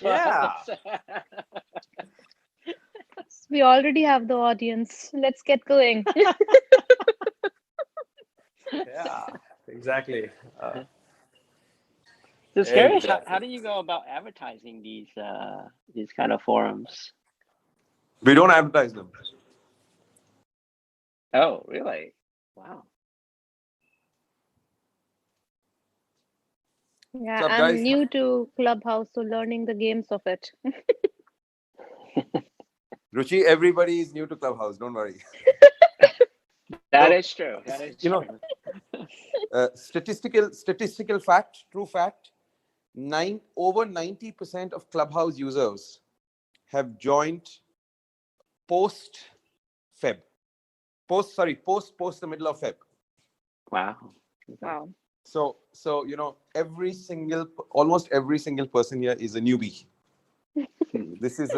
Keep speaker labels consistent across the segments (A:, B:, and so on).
A: Yeah.
B: We already have the audience. Let's get going.
A: Yeah. Exactly.
C: Just curious, how
A: Exactly.
C: do you go about advertising these kind of forums?
D: We don't advertise them.
C: Oh, really? Wow.
B: Yeah,
D: What's up,
B: I'm
D: guys?
B: new to Clubhouse, so learning the games of it.
D: Ruchi, everybody is new to Clubhouse. Don't worry.
C: That
D: So,
C: is true. That is
D: you know,
C: true.
D: statistical fact, true fact, over 90% of Clubhouse users have joined post Feb. Post the middle of Feb.
C: Wow.
B: Wow.
D: So almost every single person here is a newbie. This is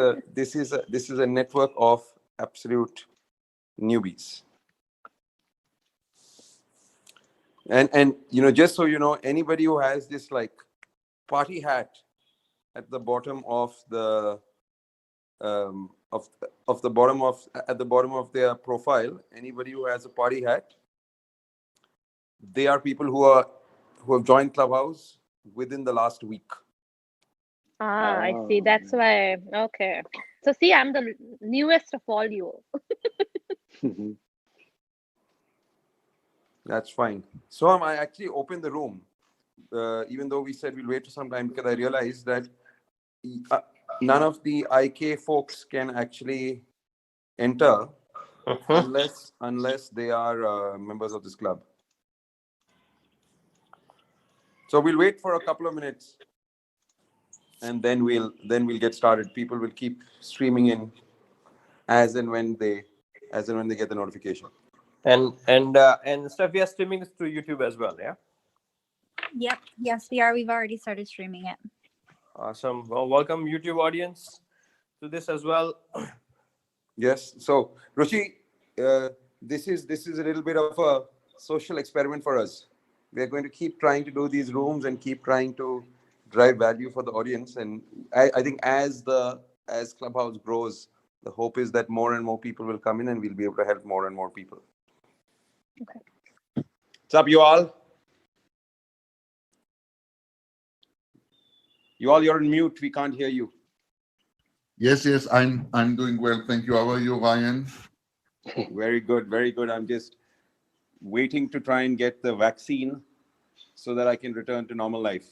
D: a network of absolute newbies. And just so you know, anybody who has this like party hat at the bottom of the at the bottom of their profile, anybody who has a party hat, they are people who have joined Clubhouse within the last week.
B: Ah, I see. That's why. Okay. So see, I'm the newest of all you.
D: That's fine. So I actually opened the room, even though we said we'll wait for some time, because I realized that none of the IK folks can actually enter unless they are members of this club. So we'll wait for a couple of minutes, and then we'll get started. People will keep streaming in as and when they get the notification.
A: And stuff. We are streaming this through YouTube as well. Yeah.
E: Yep. Yes, we are. We've already started streaming it.
A: Awesome. Well, welcome YouTube audience to this as well.
D: Yes. So Ruchi, this is a little bit of a social experiment for us. We are going to keep trying to do these rooms and keep trying to drive value for the audience. And I think as Clubhouse grows, the hope is that more and more people will come in and we'll be able to help more and more people.
B: Okay.
D: What's up, you all? You're on mute. We can't hear you.
F: Yes, I'm doing well. Thank you. How are you, Ryan?
D: Very good, very good. I'm just waiting to try and get the vaccine so that I can return to normal life.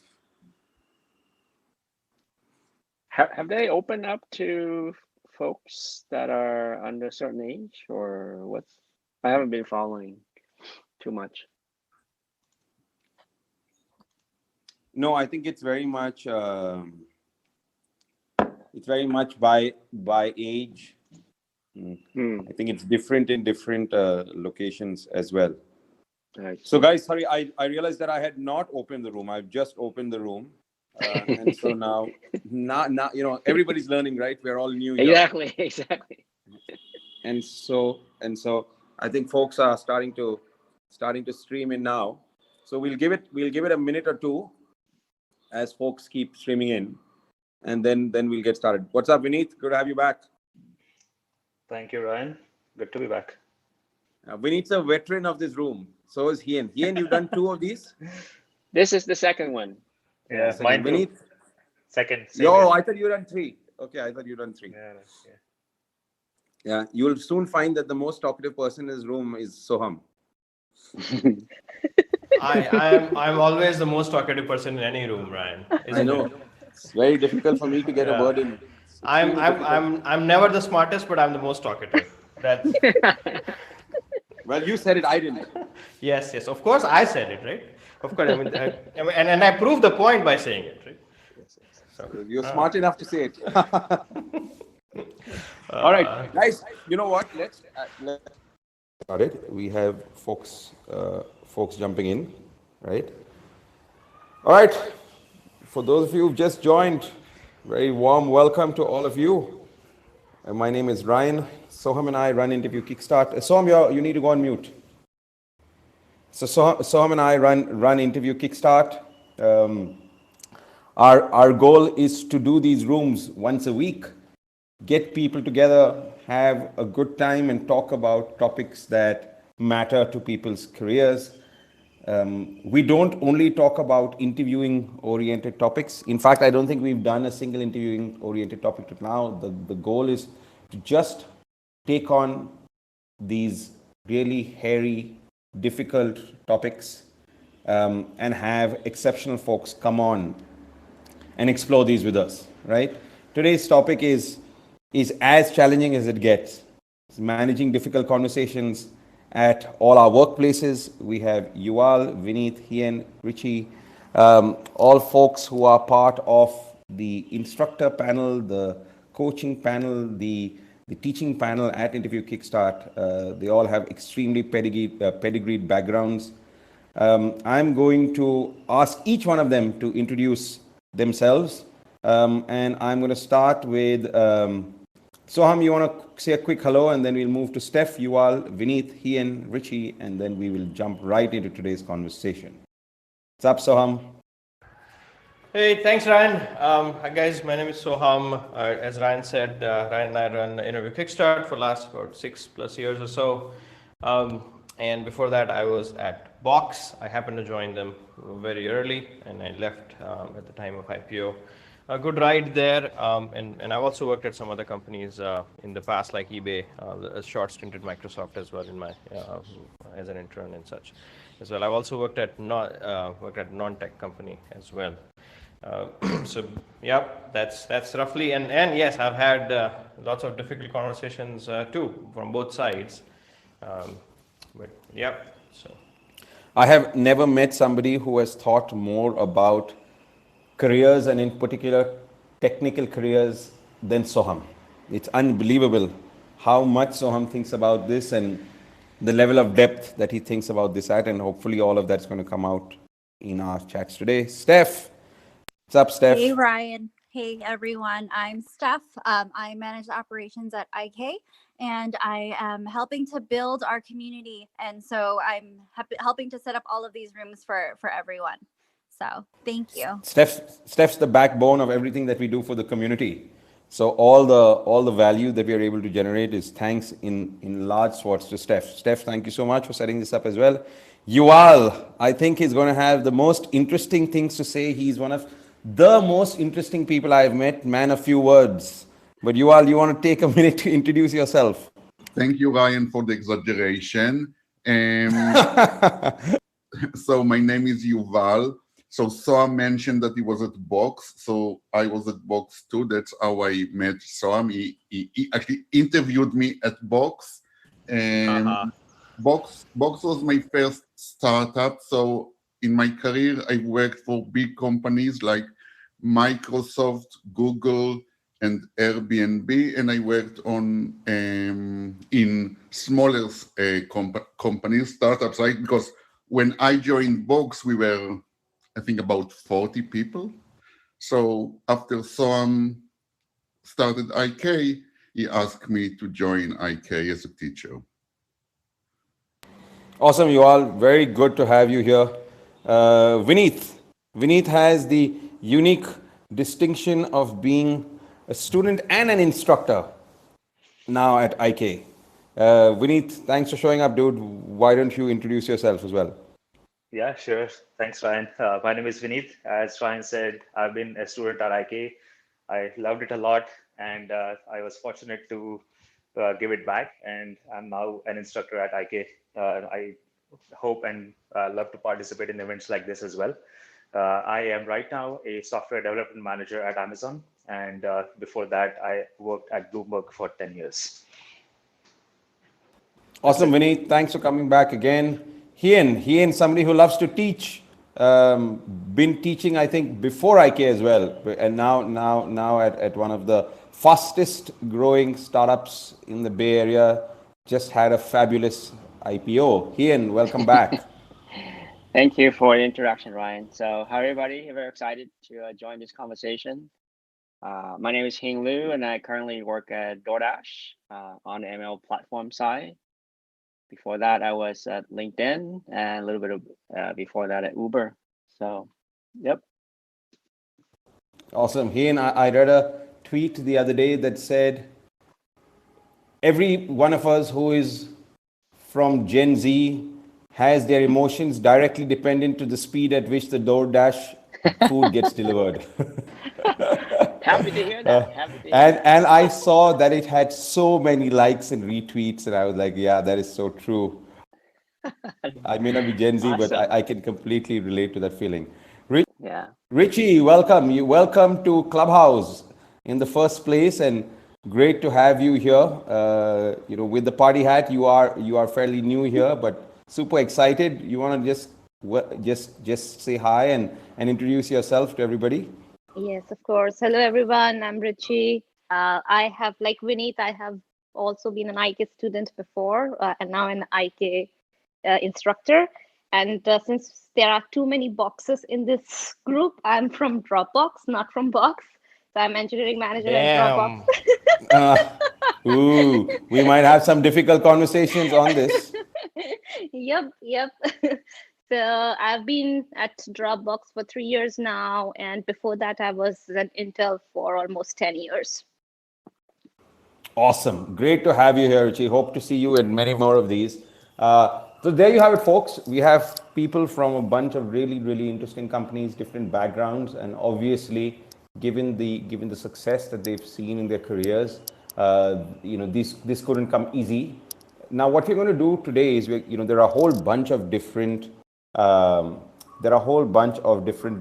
C: Have they opened up to folks that are under a certain age, or what's? I haven't been following too much.
D: No, I think it's very much by age. I think it's different in different locations as well. So guys, sorry, I realized that I had not opened the room. I've just opened the room. And so now everybody's learning, right? We're all new here.
C: Exactly.
D: And so I think folks are starting to stream in now. So we'll give it a minute or two as folks keep streaming in, and then we'll get started. What's up, Vineet? Good to have you back.
G: Thank you, Ryan. Good to be back.
D: Vineet's a veteran of this room. So is Hien. Hien, you've done 2 of these?
C: This is the second one.
G: Yes, mine too.
D: Vineet?
G: Second.
D: Yo, I thought you done 3. Okay, I thought you done 3.
G: Yeah.
D: You'll soon find that the most talkative person in this room is Soham.
A: I'm always the most talkative person in any room, Ryan.
D: I know. It's very difficult for me to get a word in.
A: I'm never the smartest, but I'm the most talkative. That's
D: Well, you said it, I didn't.
A: yes. Of course, I said it, right? Of course, and I proved the point by saying it, right?
D: Yes. So you're smart enough to say it. All right, guys. You know what? Let's start it. We have folks jumping in, right? All right. For those of you who've just joined, very warm welcome to all of you. My name is Ryan. Soham and I run Interview Kickstart. Soham, you need to go on mute. So Soham and I run Interview Kickstart. Our goal is to do these rooms once a week, get people together, have a good time, and talk about topics that matter to people's careers. We don't only talk about interviewing oriented topics. In fact, I don't think we've done a single interviewing oriented topic till now. The goal is to just take on these really hairy, difficult topics and have exceptional folks come on and explore these with us, right? Today's topic is as challenging as it gets. It's managing difficult conversations at all our workplaces. We have Yuval, Vineet, Hien, Richie, all folks who are part of the instructor panel, the coaching panel, the teaching panel at Interview Kickstart. They all have extremely pedigreed backgrounds. I'm going to ask each one of them to introduce themselves. And I'm going to start with Soham. You want to say a quick hello, and then we'll move to Steph, Yuval, Vineet, Hien, Richie, and then we will jump right into today's conversation. What's up, Soham?
A: Hey, thanks, Ryan. Hi, guys. My name is Soham. As Ryan said, Ryan and I run Interview Kickstart for the last about 6+ years or so. And before that, I was at Box. I happened to join them very early, and I left at the time of IPO. A good ride there, and I've also worked at some other companies in the past, like eBay, a short stint at Microsoft as well in my as an intern and such as well. I've also worked at non-tech company as well. So yeah, that's roughly, and yes, I've had lots of difficult conversations too from both sides. But yeah, so
D: I have never met somebody who has thought more about careers, and in particular technical careers, than Soham. It's unbelievable how much Soham thinks about this and the level of depth that he thinks about this at, and hopefully all of that's going to come out in our chats today. Steph, what's up, Steph?
E: Hey, Ryan. Hey, everyone. I'm Steph. I manage operations at IK, and I am helping to build our community. And so I'm helping to set up all of these rooms for everyone. So thank you.
D: Steph's the backbone of everything that we do for the community. So all the value that we are able to generate is thanks in large swaths to Steph. Steph, thank you so much for setting this up as well. Yuval, I think he's going to have the most interesting things to say. He's one of the most interesting people I've met. Man, a few words. But Yuval, you want to take a minute to introduce yourself?
F: Thank you, Ryan, for the exaggeration. So my name is Yuval. So Soham mentioned that he was at Box. So I was at Box too. That's how I met Soham. He actually interviewed me at Box. Box was my first startup. So in my career, I worked for big companies like Microsoft, Google, and Airbnb, and I worked on in smaller companies, startups, right? Because when I joined Box, we were, I think, about 40 people. So after Soham started IK, he asked me to join IK as a teacher.
D: Awesome, Yuval. Very good to have you here. Vineet has the unique distinction of being a student and an instructor now at IK. Vineet, thanks for showing up, dude. Why don't you introduce yourself as well?
G: Yeah, sure. Thanks, Ryan. My name is Vineet. As Ryan said, I've been a student at IK. I loved it a lot, and I was fortunate to give it back, and I'm now an instructor at IK. I hope and love to participate in events like this as well. I am right now a software development manager at Amazon, and before that, I worked at Bloomberg for 10 years.
D: Awesome, Vineet. Thanks for coming back again. Hien, somebody who loves to teach. Been teaching, I think, before IK as well, and now at one of the fastest growing startups in the Bay Area. Just had a fabulous IPO. Hien, welcome back.
C: Thank you for the introduction, Ryan. So, hi everybody. Very excited to join this conversation. My name is Hing Liu, and I currently work at DoorDash on the ML platform side. Before that, I was at LinkedIn, and a little bit of before that at Uber. So, yep.
D: Awesome. Hey, and I read a tweet the other day that said every one of us who is from Gen Z has their emotions directly dependent to the speed at which the DoorDash food gets delivered.
C: Happy to hear that. Happy to hear
D: and
C: that.
D: and I saw that it had so many likes and retweets, and I was like, yeah, that is so true. I may not be Gen Z, but
C: Awesome.
D: I can completely relate to that feeling.
C: Yeah.
D: Richie, welcome. Welcome to Clubhouse in the first place, and great to have you here. With the party hat, you are fairly new here, but super excited. You want to just say hi and introduce yourself to everybody.
B: Yes, of course. Hello, everyone. I'm Ruchi. I have, like Vineet, I have also been an IK student before, and now an IK instructor. And since there are too many boxes in this group, I'm from Dropbox, not from Box. So I'm engineering manager at Dropbox.
A: Damn.
D: We might have some difficult conversations on this.
B: Yep. So I've been at Dropbox for 3 years now, and before that, I was at Intel for almost 10 years.
D: Awesome. Great to have you here, Richie. Hope to see you in many more of these. So there you have it, folks. We have people from a bunch of really, really interesting companies, different backgrounds, and obviously, given the success that they've seen in their careers, this couldn't come easy. Now, what we're going to do today is, there are a whole bunch of different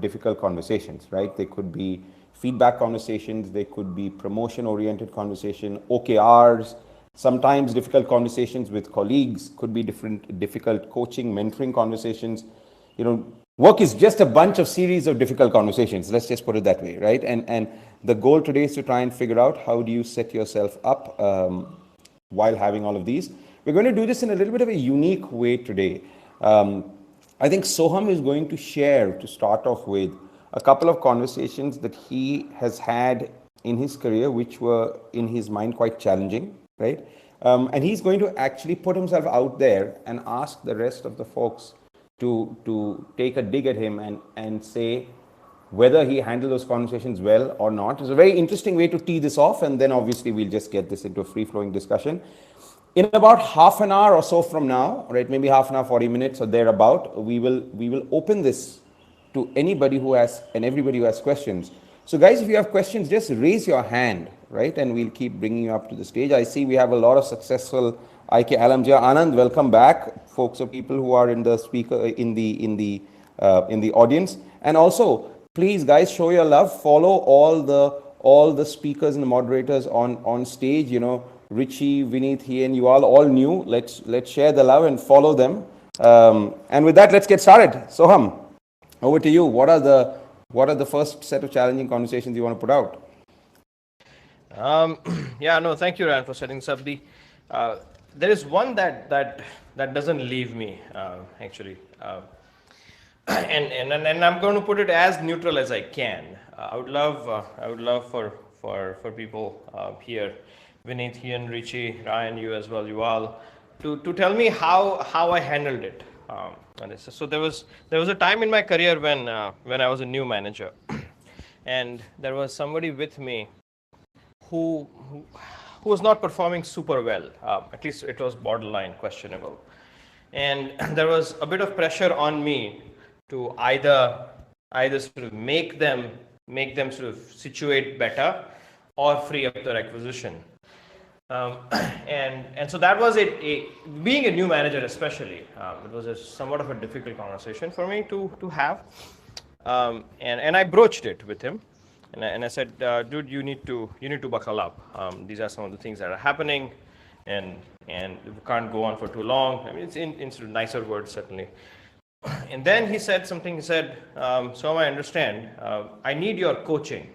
D: difficult conversations, right? They could be feedback conversations, they could be promotion oriented conversation, OKRs, sometimes difficult conversations with colleagues, could be difficult coaching, mentoring conversations. Work is just a bunch of series of difficult conversations. Let's just put it that way, right? And the goal today is to try and figure out how do you set yourself up while having all of these. We're going to do this in a little bit of a unique way today. I think Soham is going to share, to start off with, a couple of conversations that he has had in his career, which were in his mind quite challenging, right? And he's going to actually put himself out there and ask the rest of the folks to take a dig at him and say whether he handled those conversations well or not. It's a very interesting way to tee this off, and then obviously we'll just get this into a free-flowing discussion. In about half an hour or so from now, right, maybe half an hour, 40 minutes or thereabout, we will open this to anybody who has and everybody who has questions. So guys, if you have questions, just raise your hand, right, and we'll keep bringing you up to the stage. I see we have a lot of successful IK alums here. Anand, welcome back, folks, or people who are in the audience. And also, please, guys, show your love. Follow all the speakers and the moderators on stage. Richie, Vineet, Hien, you all new. Let's share the love and follow them. And with that, let's get started. Soham, over to you. What are the first set of challenging conversations you want to put out?
A: Thank you, Ryan, for setting this up. There is one that doesn't leave me, actually. And I'm going to put it as neutral as I can. I would love for people here, Vineet, Hien, Richie, Ryan, you as well, you all, to tell me how I handled it. So there was a time in my career when I was a new manager, and there was somebody with me who was not performing super well. At least it was borderline questionable, and there was a bit of pressure on me to either sort of make them sort of situate better or free up the requisition. And so that was it. Being a new manager, especially, it was somewhat of a difficult conversation for me to have. And I broached it with him, and I said, "Dude, you need to buckle up. These are some of the things that are happening, and we can't go on for too long. I mean, it's in sort of nicer words, certainly." And then he said something. He said, "So I understand. I need your coaching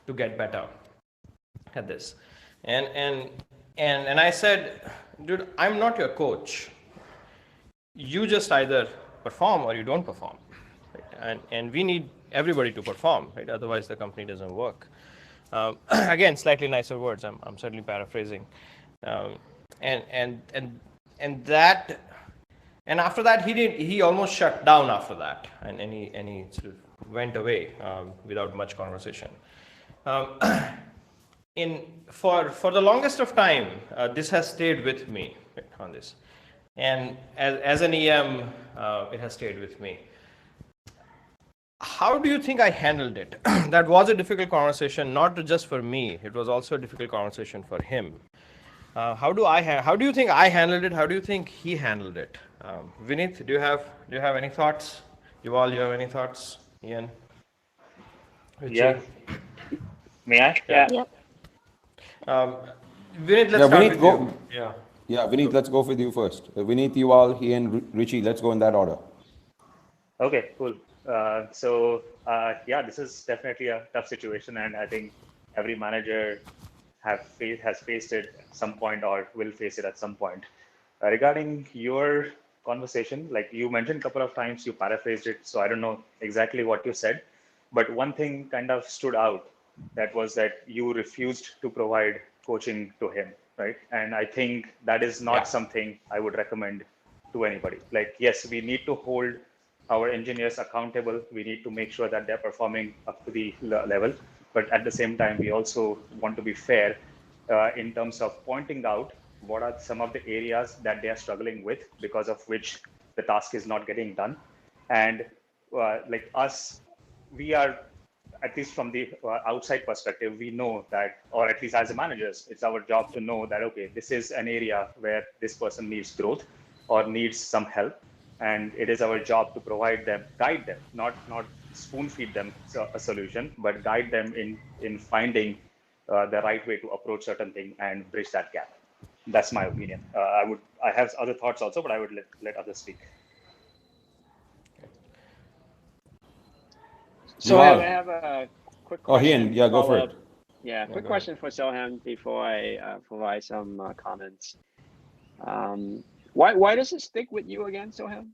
A: to get better at this." And I said, "Dude, I'm not your coach. You just either perform or you don't perform, right? And we need everybody to perform, right? Otherwise, the company doesn't work." Again, slightly nicer words. I'm certainly paraphrasing. And after that, he almost shut down after that, and he sort of went away without much conversation. Um, for the longest of time, this has stayed with me on this, and as an EM, it has stayed with me. How do you think I handled it? That was a difficult conversation, not just for me. It was also a difficult conversation for him. How do you think I handled it? How do you think he handled it? Vineet, do you have any thoughts? You have any thoughts? Ian,
G: Yeah,
A: Richie?
G: may I?
A: Yeah.
B: Yep.
A: Um, Vineet, let's
D: Yeah,
A: start
D: Vineet,
A: with
D: go.
A: you. Yeah.
D: Yeah, Vineet, let's go with you first. Vineet, you all, he and Richie, let's go in that order.
G: Okay, cool. Yeah, this is definitely a tough situation, and I think every manager has faced it at some point or will face it at some point. Regarding your conversation, like you mentioned a couple of times, you paraphrased it, so I don't know exactly what you said, but one thing kind of stood out. That was that you refused to provide coaching to him, right? And I think that is not
D: Yeah.
G: something I would recommend to anybody. Like, yes, we need to hold our engineers accountable. We need to make sure that they're performing up to the level. But at the same time, we also want to be fair in terms of pointing out what are some of the areas that they are struggling with because of which the task is not getting done. And like us, we are, at least from the outside perspective, we know that, or at least as a managers, it's our job to know that, okay, this is an area where this person needs growth or needs some help. And it is our job to provide them, guide them, not spoon feed them a solution, but guide them in finding the right way to approach certain thing and bridge that gap. That's my opinion. I have other thoughts also, but I would let others speak.
C: Soham, I
D: Yuval.
C: have a quick
D: Oh,
C: question
D: Ian,
C: to
D: yeah, go
C: follow
D: for
C: up.
D: it.
C: Yeah,
A: Yeah,
C: quick
A: go ahead.
C: question for Soham before I provide some comments. Why does it stick with you again, Soham?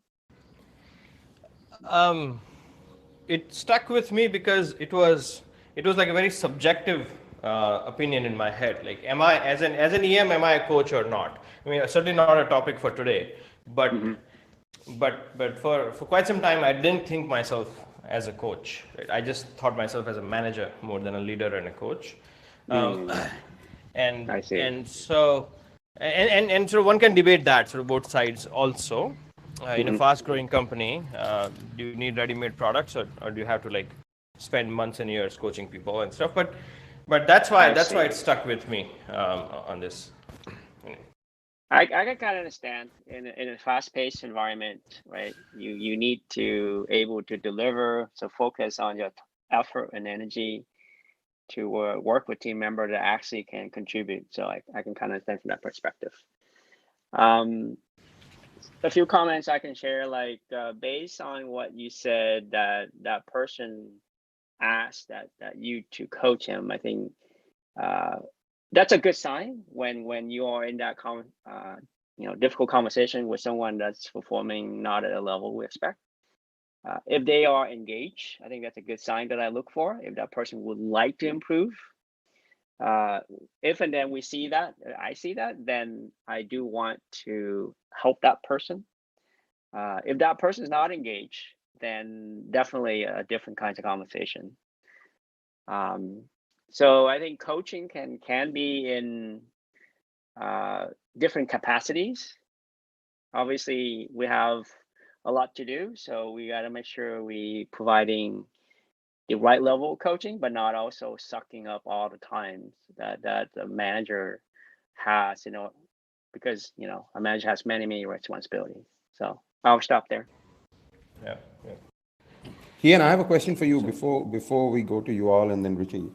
A: It stuck with me because it was like a very subjective opinion in my head. Like, am I as an EM, am I a coach or not? I mean, certainly not a topic for today, but
C: Mm-hmm.
A: for quite some time, I didn't think myself as a coach. Right? I just thought myself as a manager more than a leader and a coach. Um,
C: I see.
A: and so one can debate that sort of both sides also. In a
C: Mm-hmm.
A: fast growing company, do you need ready-made products, or do you have to like spend months and years coaching people and stuff? But that's why
C: I see.
A: it stuck with me on this.
C: I can kind of understand in a fast-paced environment, right? You need to able to deliver, so focus on your effort and energy to work with team member that actually can contribute. So I can kind of understand from that perspective. A few comments I can share, like based on what you said, that person asked that you to coach him. I think that's a good sign when you are in that difficult conversation with someone that's performing not at a level we expect. If they are engaged, I think that's a good sign that I look for. If that person would like to improve, if and then we see that, I see that, then I do want to help that person. If that person is not engaged, then definitely a different kinds of conversation. So I think coaching can be in different capacities. Obviously, we have a lot to do, so we got to make sure we providing the right level of coaching, but not also sucking up all the time that the manager has, because a manager has many responsibilities. So I'll stop there.
A: Yeah.
D: Ian, I have a question for you before we go to you all and then Richie.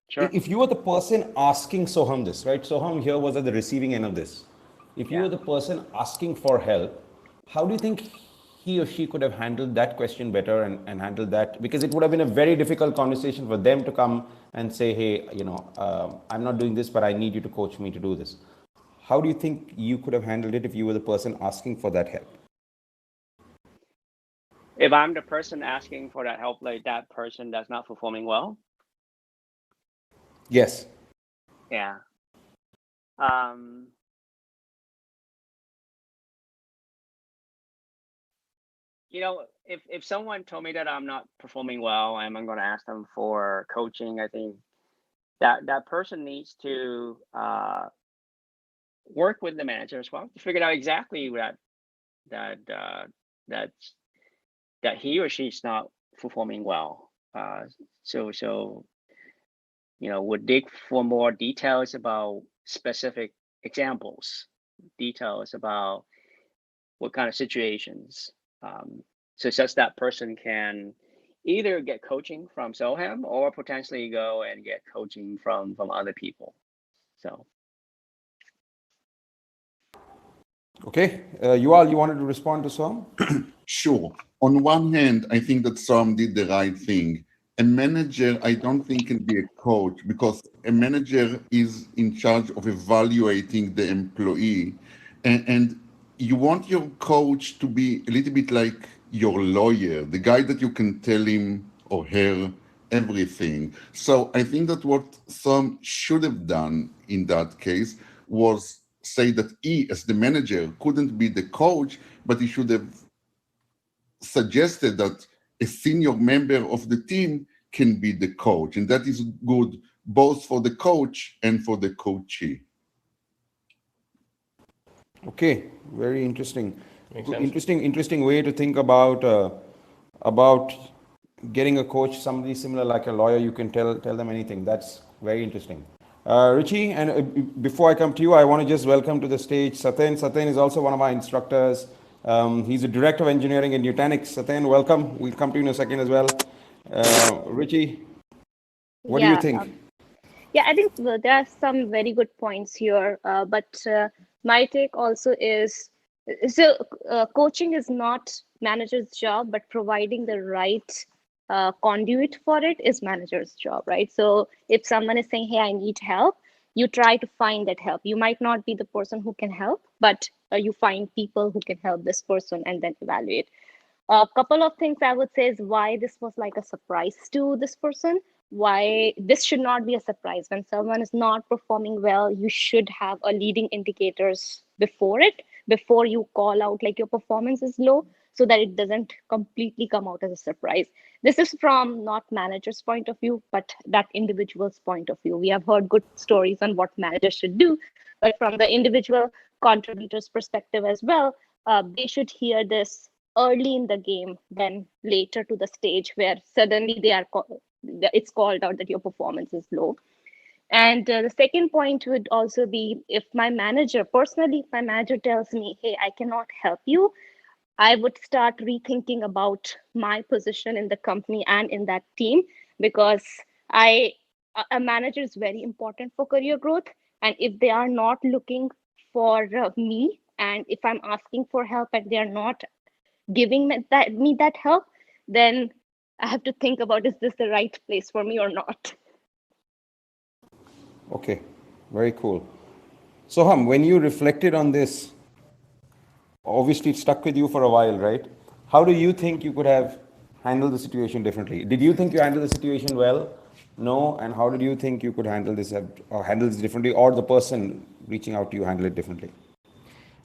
C: Sure.
D: If you were the person asking Soham this, right? Soham here was at the receiving end of this. If you
C: Yeah.
D: were the person asking for help, how do you think he or she could have handled that question better and handled that? Because it would have been a very difficult conversation for them to come and say, hey, I'm not doing this, but I need you to coach me to do this. How do you think you could have handled it if you were the person asking for that help?
C: If I'm the person asking for that help, like that person that's not performing well.
D: Yes.
C: Yeah. if someone told me that I'm not performing well and I'm going to ask them for coaching, I think that person needs to work with the manager as well to figure out exactly that that that he or she's not performing well. So would dig for more details about specific examples, details about what kind of situations, so such that person can either get coaching from Soham or potentially go and get coaching from other people. So.
D: Okay, Yuval, you wanted to respond to Sam?
F: Sure. On one hand, I think that Sam did the right thing. A manager, I don't think, can be a coach because a manager is in charge of evaluating the employee. And you want your coach to be a little bit like your lawyer, the guy that you can tell him or her everything. So I think that what Sam should have done in that case was say that he, as the manager, couldn't be the coach, but he should have suggested that a senior member of the team can be the coach, and that is good both for the coach and for the coachee.
D: Okay, very interesting.
A: Makes sense.
D: Interesting way to think about getting a coach, somebody similar like a lawyer. You can tell them anything. That's very interesting. Richie, and before I come to you, I want to just welcome to the stage Satyen. Satyen is also one of my instructors. He's a director of engineering in Nutanix. Satyen, welcome. We'll come to you in a second as well. Richie, what do you think?
B: Yeah, I think there are some very good points here, but my take also is coaching is not manager's job, but providing the right conduit for it is manager's job, right? So if someone is saying, hey, I need help, you try to find that help. You might not be the person who can help, but you find people who can help this person and then evaluate. A couple of things I would say is why this was like a surprise to this person. Why this should not be a surprise. When someone is not performing well, you should have a leading indicators before it, before you call out like your performance is low, so that it doesn't completely come out as a surprise. This is from not manager's point of view, but that individual's point of view. We have heard good stories on what managers should do, but from the individual contributor's perspective as well, they should hear this early in the game than later to the stage where suddenly it's called out that your performance is low. And the second point would also be if my manager, personally, if my manager tells me, hey, I cannot help you, I would start rethinking about my position in the company and in that team, because a manager is very important for career growth. And if they are not looking for me, and if I'm asking for help and they are not giving me that help, then I have to think about, is this the right place for me or not?
D: Okay, very cool. Soham, when you reflected on this, obviously it stuck with you for a while, right? How do you think you could have handled the situation differently? Did you think you handled the situation well? No, and how did you think you could handle this differently, or the person reaching out to you handle it differently?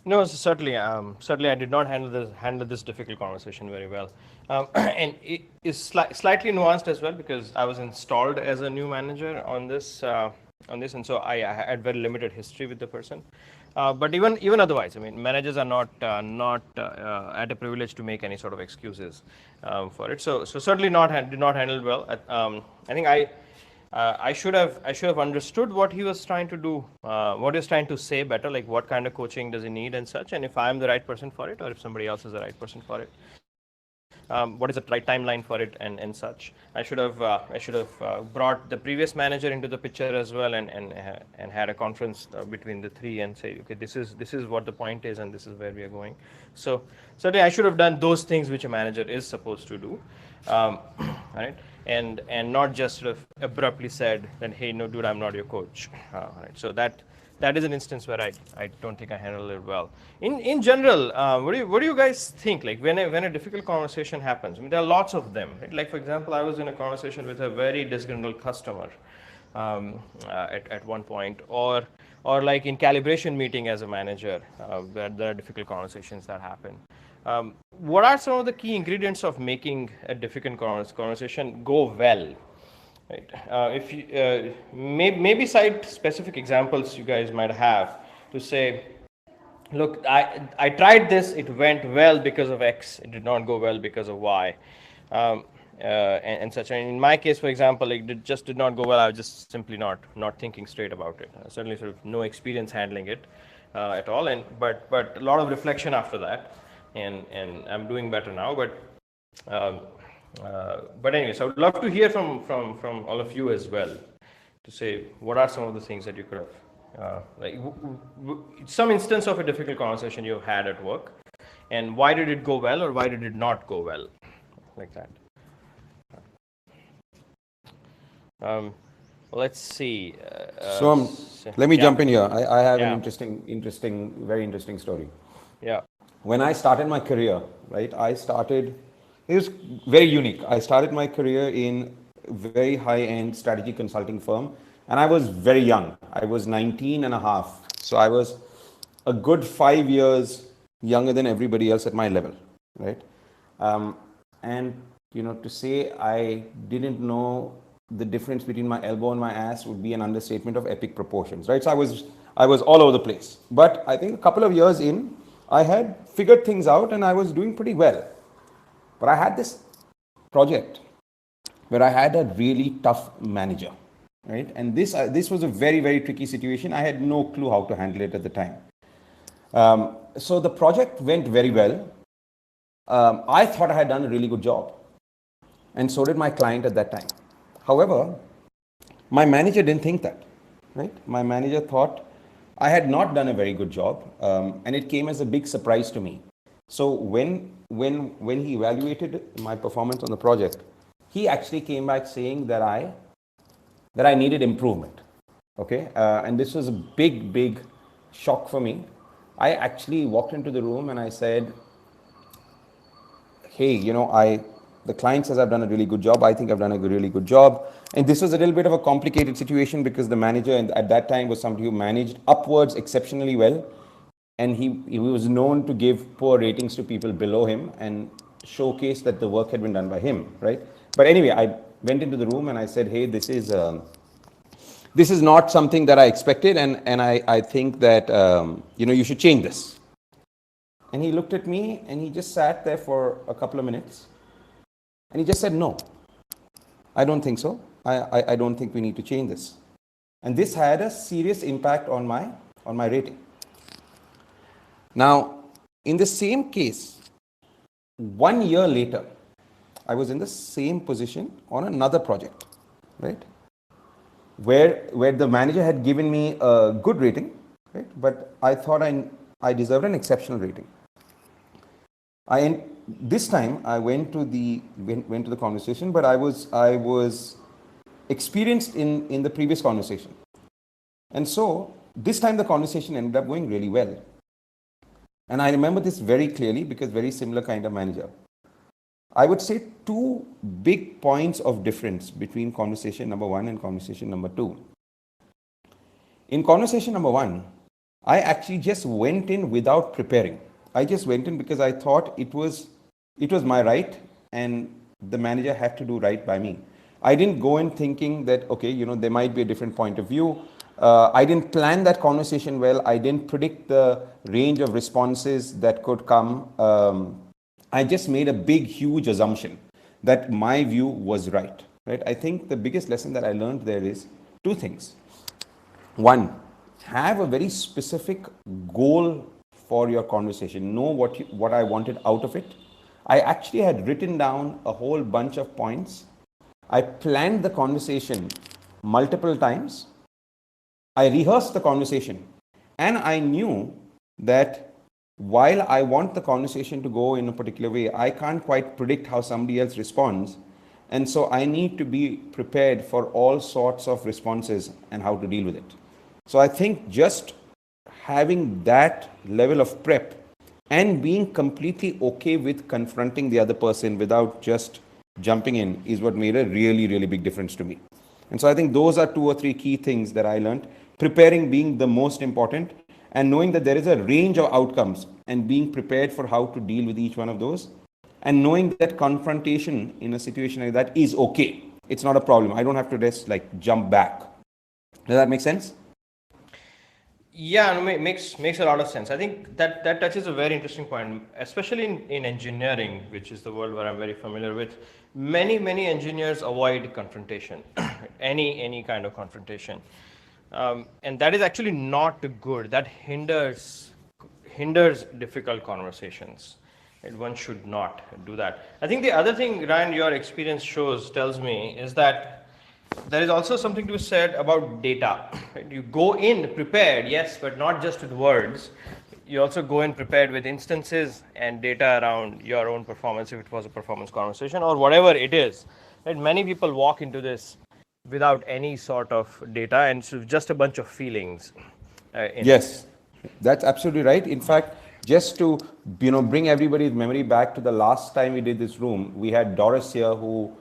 A: No, certainly. Certainly, I did not handle this difficult conversation very well, and it is slightly nuanced as well because I was installed as a new manager on this, and so I had very limited history with the person. But even otherwise, I mean, managers are not at a privilege to make any sort of excuses for it. So certainly did not handle it well. I think I should have understood what he was trying to do, what he was trying to say better, like what kind of coaching does he need and such, and if I'm the right person for it, or if somebody else is the right person for it. What is the right timeline for it and such. I should have brought the previous manager into the picture as well, and had a conference between the three and say, okay, this is what the point is and this is where we are going. So certainly I should have done those things which a manager is supposed to do, right? And not just sort of abruptly said that, hey, no, dude, I'm not your coach. Right? So that is an instance where I don't think I handled it well. In general, what do you guys think? Like when a difficult conversation happens, I mean, there are lots of them. Right? Like for example, I was in a conversation with a very disgruntled customer at one point, or like in calibration meeting as a manager, there are difficult conversations that happen. What are some of the key ingredients of making a difficult conversation go well? Right. If you maybe cite specific examples you guys might have to say, look, I tried this, it went well because of X, it did not go well because of Y, and such. And in my case, for example, it just did not go well. I was just simply not thinking straight about it. Certainly, sort of no experience handling it at all, and but a lot of reflection after that, and I'm doing better now. Um, but anyways, I would love to hear from all of you as well, to say what are some of the things that you could have, like some instance of a difficult conversation you had at work, and why did it go well or why did it not go well, like that. Let's see.
D: So let me jump in here. I have
A: Yeah.
D: an very interesting story.
A: Yeah.
D: When I started my career, right, it was very unique. I started my career in a very high-end strategy consulting firm, and I was very young. I was 19 and a half. So I was a good 5 years younger than everybody else at my level, right? And, to say I didn't know the difference between my elbow and my ass would be an understatement of epic proportions, right? So I was all over the place. But I think a couple of years in, I had figured things out and I was doing pretty well. But I had this project where I had a really tough manager, right? And this was a very, very tricky situation. I had no clue how to handle it at the time. So the project went very well. I thought I had done a really good job. And so did my client at that time. However, my manager didn't think that, right? My manager thought I had not done a very good job, and it came as a big surprise to me. So when he evaluated my performance on the project, he actually came back saying that I needed improvement. Okay, and this was a big shock for me. I actually walked into the room and I said, hey, the client says I've done a really good job. I think I've done a really good job. And this was a little bit of a complicated situation because the manager at that time was somebody who managed upwards exceptionally well. And he was known to give poor ratings to people below him and showcase that the work had been done by him, right? But anyway, I went into the room and I said, hey, this is not something that I expected, and I think that you should change this. And he looked at me and he just sat there for a couple of minutes and he just said, no, I don't think so. I don't think we need to change this. And this had a serious impact on my rating. Now, in the same case, 1 year later, I was in the same position on another project, right? Where the manager had given me a good rating, right? But I thought I deserved an exceptional rating. This time I went to the conversation, but I was experienced in the previous conversation, and so this time the conversation ended up going really well. And I remember this very clearly because very similar kind of manager. I would say 2 big points of difference between conversation number 1 and conversation number 2. In conversation number 1, I actually just went in without preparing. I just went in because I thought it was my right and the manager had to do right by me. I didn't go in thinking that, okay, there might be a different point of view. I didn't plan that conversation well. I didn't predict the range of responses that could come. I just made a big, huge assumption that my view was right. I think the biggest lesson that I learned there is 2 things. 1, have a very specific goal for your conversation. Know what I wanted out of it. I actually had written down a whole bunch of points. I planned the conversation multiple times. I rehearsed the conversation, and I knew that while I want the conversation to go in a particular way, I can't quite predict how somebody else responds. And so I need to be prepared for all sorts of responses and how to deal with it. So I think just having that level of prep and being completely okay with confronting the other person without just jumping in is what made a really, really big difference to me. And so I think those are 2 or 3 key things that I learned. Preparing being the most important, and knowing that there is a range of outcomes and being prepared for how to deal with each one of those, and knowing that confrontation in a situation like that is okay. It's not a problem. I don't have to just like jump back. Does that make sense?
A: Yeah, no, makes a lot of sense. I think that touches a very interesting point, especially in engineering, which is the world where I'm very familiar with. Many engineers avoid confrontation, any kind of confrontation, and that is actually not good. That hinders difficult conversations, and one should not do that. I think the other thing, Ryan, your experience tells me is that there is also something to be said about data. Right? You go in prepared, yes, but not just with words. You also go in prepared with instances and data around your own performance, if it was a performance conversation or whatever it is. Right? Many people walk into this without any sort of data and it's just a bunch of feelings.
D: Yes, that's absolutely right. In fact, just to bring everybody's memory back to the last time we did this room, we had Doris here who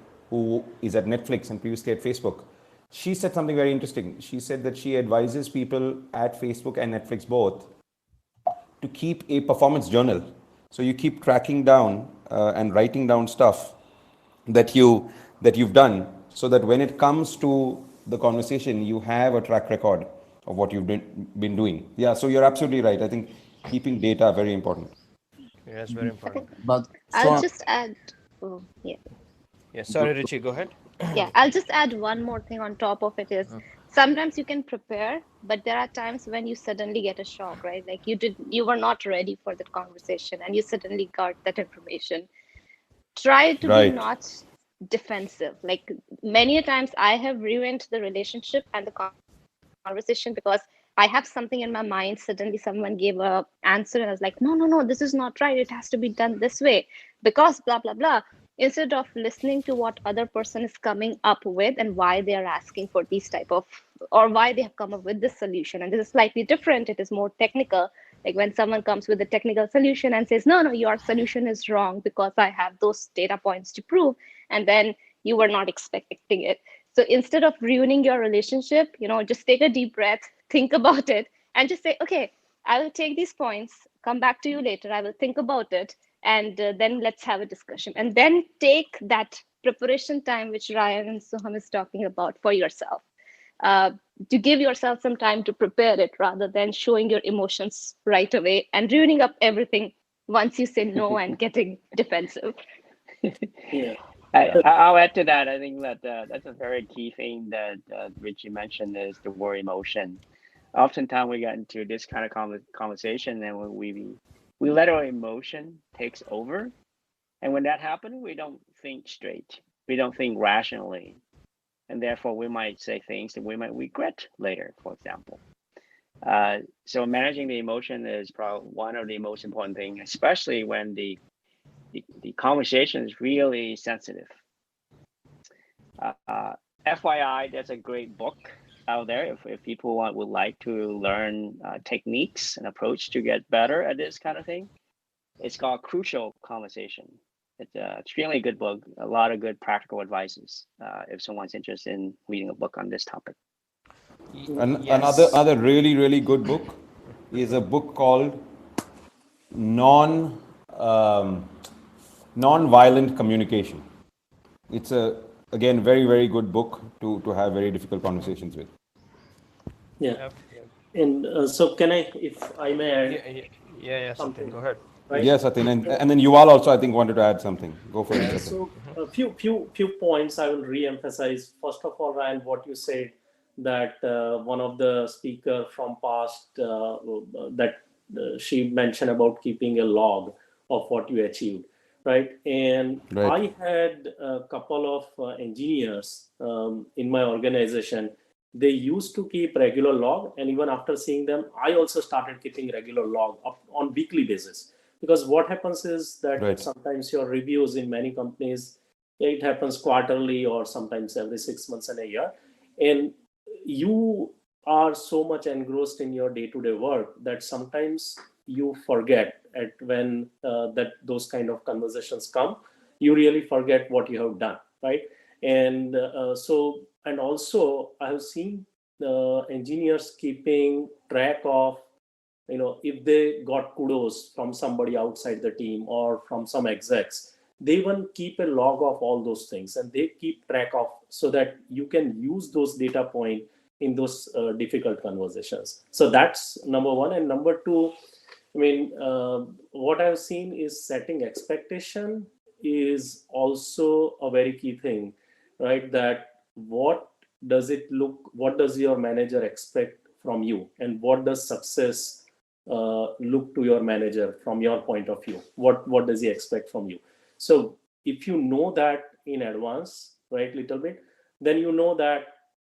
D: is at Netflix and previously at Facebook. She said something very interesting. She said that she advises people at Facebook and Netflix both to keep a performance journal. So you keep tracking down and writing down stuff that you've done, so that when it comes to the conversation, you have a track record of what you've been doing. Yeah, so you're absolutely right. I think keeping data very important.
A: Yes, very important.
F: But
B: I'll
F: so
B: just add, oh, yeah.
A: Yes, sorry, Richie, go ahead.
B: Yeah, I'll just add one more thing on top of it is sometimes you can prepare, but there are times when you suddenly get a shock, right? Like you were not ready for that conversation and you suddenly got that information. Try to be
D: Right.
B: not defensive. Like many a times I have ruined the relationship and the conversation because I have something in my mind. Suddenly someone gave a answer and I was like, no, this is not right. It has to be done this way because blah, blah, blah. Instead of listening to what other person is coming up with and why they are asking for these type of, or why they have come up with this solution. And this is slightly different. It is more technical. Like when someone comes with a technical solution and says, no, your solution is wrong because I have those data points to prove. And then you were not expecting it. So instead of ruining your relationship, just take a deep breath, think about it, and just say, okay, I will take these points, come back to you later. I will think about it, and then let's have a discussion. And then take that preparation time, which Ryan and Soham is talking about, for yourself, to give yourself some time to prepare it rather than showing your emotions right away and ruining up everything once you say no and getting defensive.
H: Yeah.
C: I'll add to that. I think that that's a very key thing that Richie mentioned is the word emotion. Oftentimes we get into this kind of conversation and when we let our emotion takes over, and when that happens, we don't think straight. We don't think rationally, and therefore we might say things that we might regret later. For example, so managing the emotion is probably one of the most important things, especially when the conversation is really sensitive. FYI, there's a great book out there if people would like to learn techniques and approach to get better at this kind of thing. It's called Crucial Conversation. It's an extremely good book, a lot of good practical advices if someone's interested in reading a book on this topic.
D: Another really good book is a book called Non-Violent Communication. It's again very good book to have very difficult conversations with.
H: Yeah. And so can I, if I may add?
A: Yeah, something. Go ahead.
H: Right?
D: Yes, Atin, and then Yuval also I think wanted to add something. Go for it.
H: So a few points I will re-emphasize. First of all, Ryan, what you said that one of the speaker from past that she mentioned about keeping a log of what you achieved, right? And
D: Right.
H: I had a couple of engineers in my organization. They used to keep regular log, and even after seeing them, I also started keeping regular log up on weekly basis. Because what happens is that
D: Right.
H: sometimes your reviews in many companies, it happens quarterly or sometimes every 6 months and a year. And you are so much engrossed in your day-to-day work that sometimes you forget when those kind of conversations come, you really forget what you have done, right? And and also I have seen engineers keeping track of if they got kudos from somebody outside the team or from some execs, they even keep a log of all those things and they keep track of, so that you can use those data point in those difficult conversations. So that's number one. And number two, what I've seen is setting expectation is also a very key thing, right? That what does your manager expect from you, and what does success look to your manager from your point of view? What does he expect from you? So if you know that in advance, right, little bit, then you know that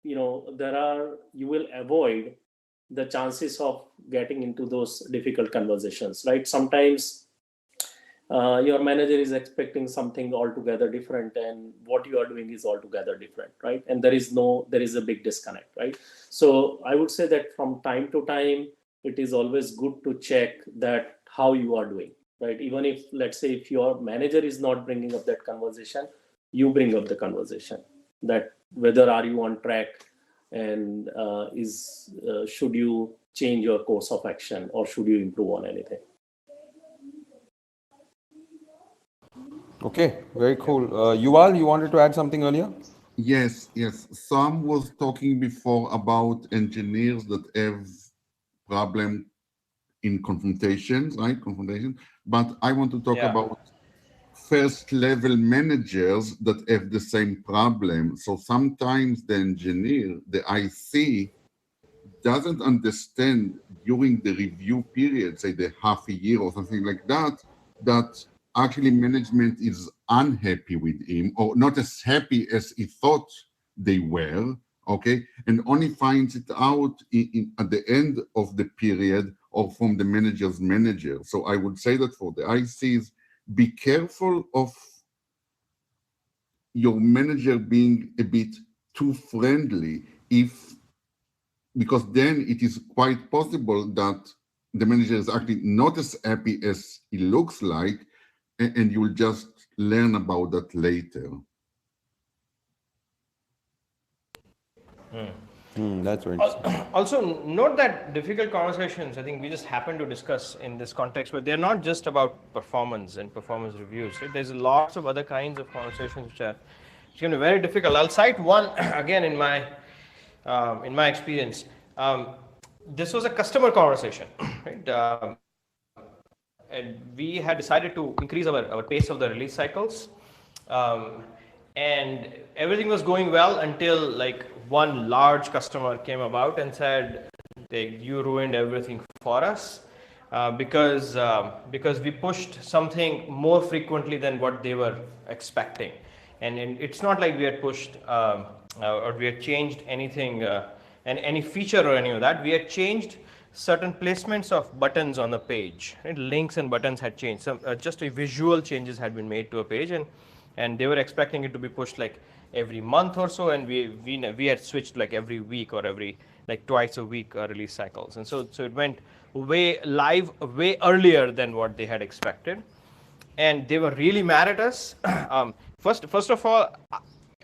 H: you will avoid the chances of getting into those difficult conversations, right? Sometimes your manager is expecting something altogether different, and what you are doing is altogether different, right? And there is a big disconnect, right? So I would say that from time to time, it is always good to check that how you are doing, right? Even if, let's say, if your manager is not bringing up that conversation, you bring up the conversation, that whether are you on track, and should you change your course of action, or should you improve on anything.
D: Okay, very cool. Yuval, you wanted to add something earlier?
F: Yes, yes. Sam was talking before about engineers that have problem in confrontations, right? Confrontation. But I want to talk about first level managers that have the same problem. So sometimes the engineer, the IC, doesn't understand during the review period, say the half a year or something like that, that actually management is unhappy with him, or not as happy as he thought they were, okay, and only finds it out at the end of the period or from the manager's manager. So I would say that for the ICs, be careful of your manager being a bit too friendly, because then it is quite possible that the manager is actually not as happy as he looks like, and you'll just learn about that later.
D: That's very interesting.
A: Also, note that difficult conversations, I think we just happen to discuss in this context, but they're not just about performance and performance reviews. Right? There's lots of other kinds of conversations which are going to be very difficult. I'll cite one again in my experience. This was a customer conversation, right? And we had decided to increase our pace of the release cycles. And everything was going well until like one large customer came about and said, you ruined everything for us because we pushed something more frequently than what they were expecting. And it's not like we had pushed or we had changed anything, any feature or any of that. We had changed certain placements of buttons on the page. Right? Links and buttons had changed. Some just a visual changes had been made to a page, and they were expecting it to be pushed like every month or so, and we had switched like every week or every like twice a week release cycles, and so it went live way earlier than what they had expected, and they were really mad at us. First of all,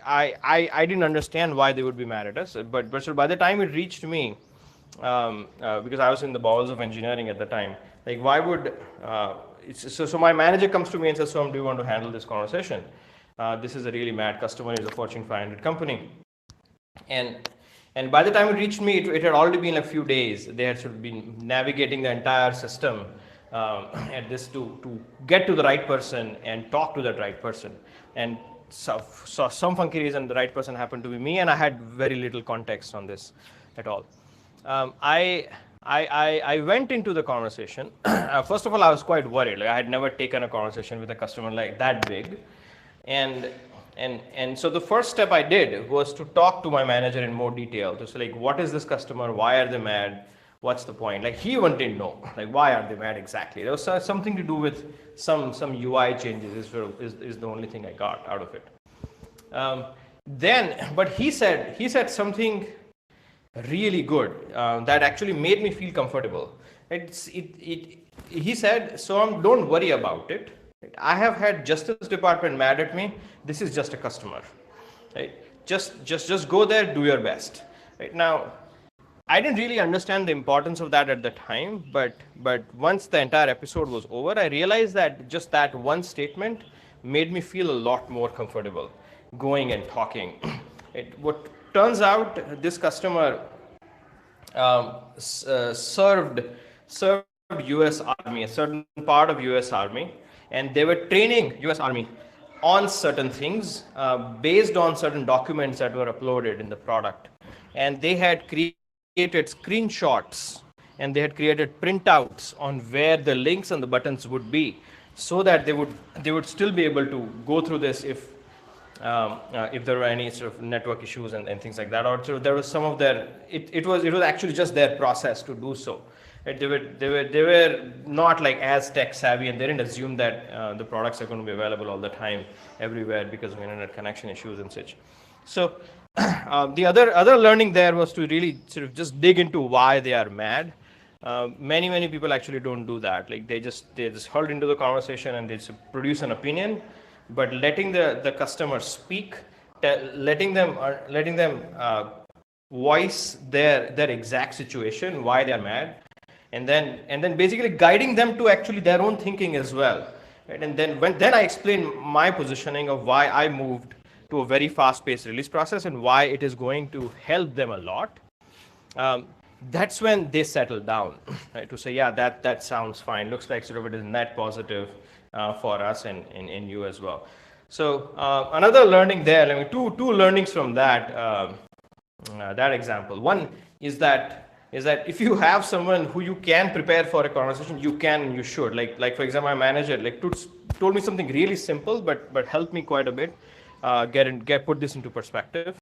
A: I didn't understand why they would be mad at us, but so by the time it reached me, because I was in the bowels of engineering at the time, like why would so my manager comes to me and says, "So, do you want to handle this conversation? This is a really mad customer. He's a Fortune 500 company." And by the time it reached me, it had already been a few days. They had sort of been navigating the entire system at this to get to the right person and talk to that right person. And so some funky reason, the right person happened to be me, and I had very little context on this at all. I went into the conversation. First of all, I was quite worried. Like I had never taken a conversation with a customer like that big, and so the first step I did was to talk to my manager in more detail to say, like, what is this customer? Why are they mad? What's the point? Like, he even didn't know, like, why are they mad exactly? There was something to do with some UI changes is the only thing I got out of it. But he said something really good that actually made me feel comfortable. He said, "So don't worry about it. I have had Justice Department mad at me. This is just a customer. Right? Just go there, do your best." Right? Now, I didn't really understand the importance of that at the time, but once the entire episode was over, I realized that just that one statement made me feel a lot more comfortable going and talking. What turns out, this customer served U.S. Army, a certain part of U.S. Army, and they were training U.S. Army on certain things based on certain documents that were uploaded in the product, and they had created screenshots and they had created printouts on where the links and the buttons would be, so that they would still be able to go through this if there were any sort of network issues and things like that, or so there was some of their it was actually just their process to do so. Right? They were not like as tech savvy, and they didn't assume that the products are going to be available all the time everywhere because of internet connection issues and such. So the other learning there was to really sort of just dig into why they are mad. Many people actually don't do that. Like they just hurl into the conversation and they just produce an opinion, but letting the customer speak, letting them voice their exact situation, why they are mad, and then basically guiding them to actually their own thinking as well. Right? And then I explain my positioning of why I moved to a very fast-paced release process and why it is going to help them a lot. That's when they settle down, right? To say, yeah, that sounds fine. Looks like sort of it is net positive for us and you as well. So another learning there, I mean, two learnings from that example. One is that if you have someone who you can prepare for a conversation, you can and you should. Like for example, my manager told me something really simple, but helped me quite a bit put this into perspective.